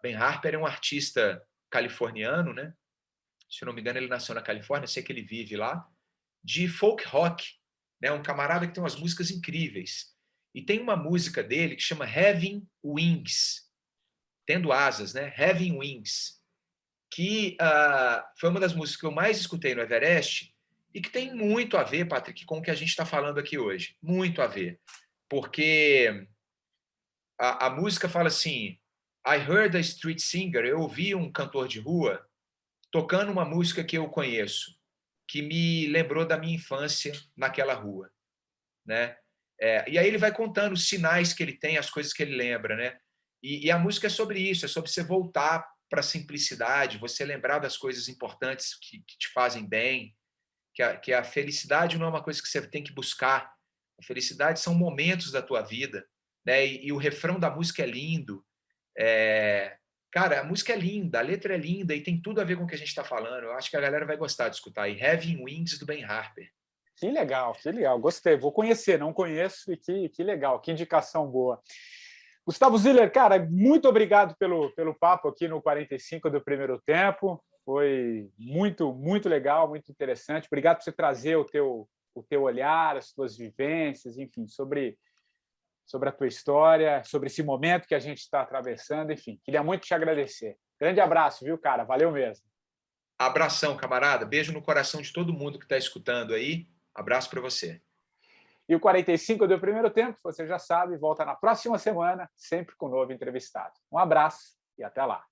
Ben Harper é um artista californiano, né? Se eu não me engano, ele nasceu na Califórnia, sei que ele vive lá, de folk rock, né? Um camarada que tem umas músicas incríveis. E tem uma música dele que chama Having Wings. Tendo Asas, né? Having Wings, que foi uma das músicas que eu mais escutei no Everest e que tem muito a ver, Patrick, com o que a gente está falando aqui hoje. Muito a ver. Porque a música fala assim: I heard a street singer, eu ouvi um cantor de rua tocando uma música que eu conheço, que me lembrou da minha infância naquela rua, né? E aí ele vai contando os sinais que ele tem, as coisas que ele lembra, né? E a música é sobre isso, é sobre você voltar para a simplicidade, você lembrar das coisas importantes que te fazem bem, que a felicidade não é uma coisa que você tem que buscar. A felicidade são momentos da tua vida, né? E o refrão da música é lindo. Cara, a música é linda, a letra é linda e tem tudo a ver com o que a gente está falando. Eu acho que a galera vai gostar de escutar. E Having Wings, do Ben Harper. Que legal, que legal. Gostei. Vou conhecer, não conheço, e que legal, que indicação boa. Gustavo Ziller, cara, muito obrigado pelo papo aqui no 45 do primeiro tempo. Foi muito legal, muito interessante. Obrigado por você trazer o teu olhar, as tuas vivências, enfim, sobre a tua história, sobre esse momento que a gente está atravessando. Enfim, queria muito te agradecer. Grande abraço, viu, cara? Valeu mesmo. Abração, camarada. Beijo no coração de todo mundo que está escutando aí. Abraço para você. E o 45 do primeiro tempo, você já sabe, volta na próxima semana, sempre com um novo entrevistado. Um abraço e até lá.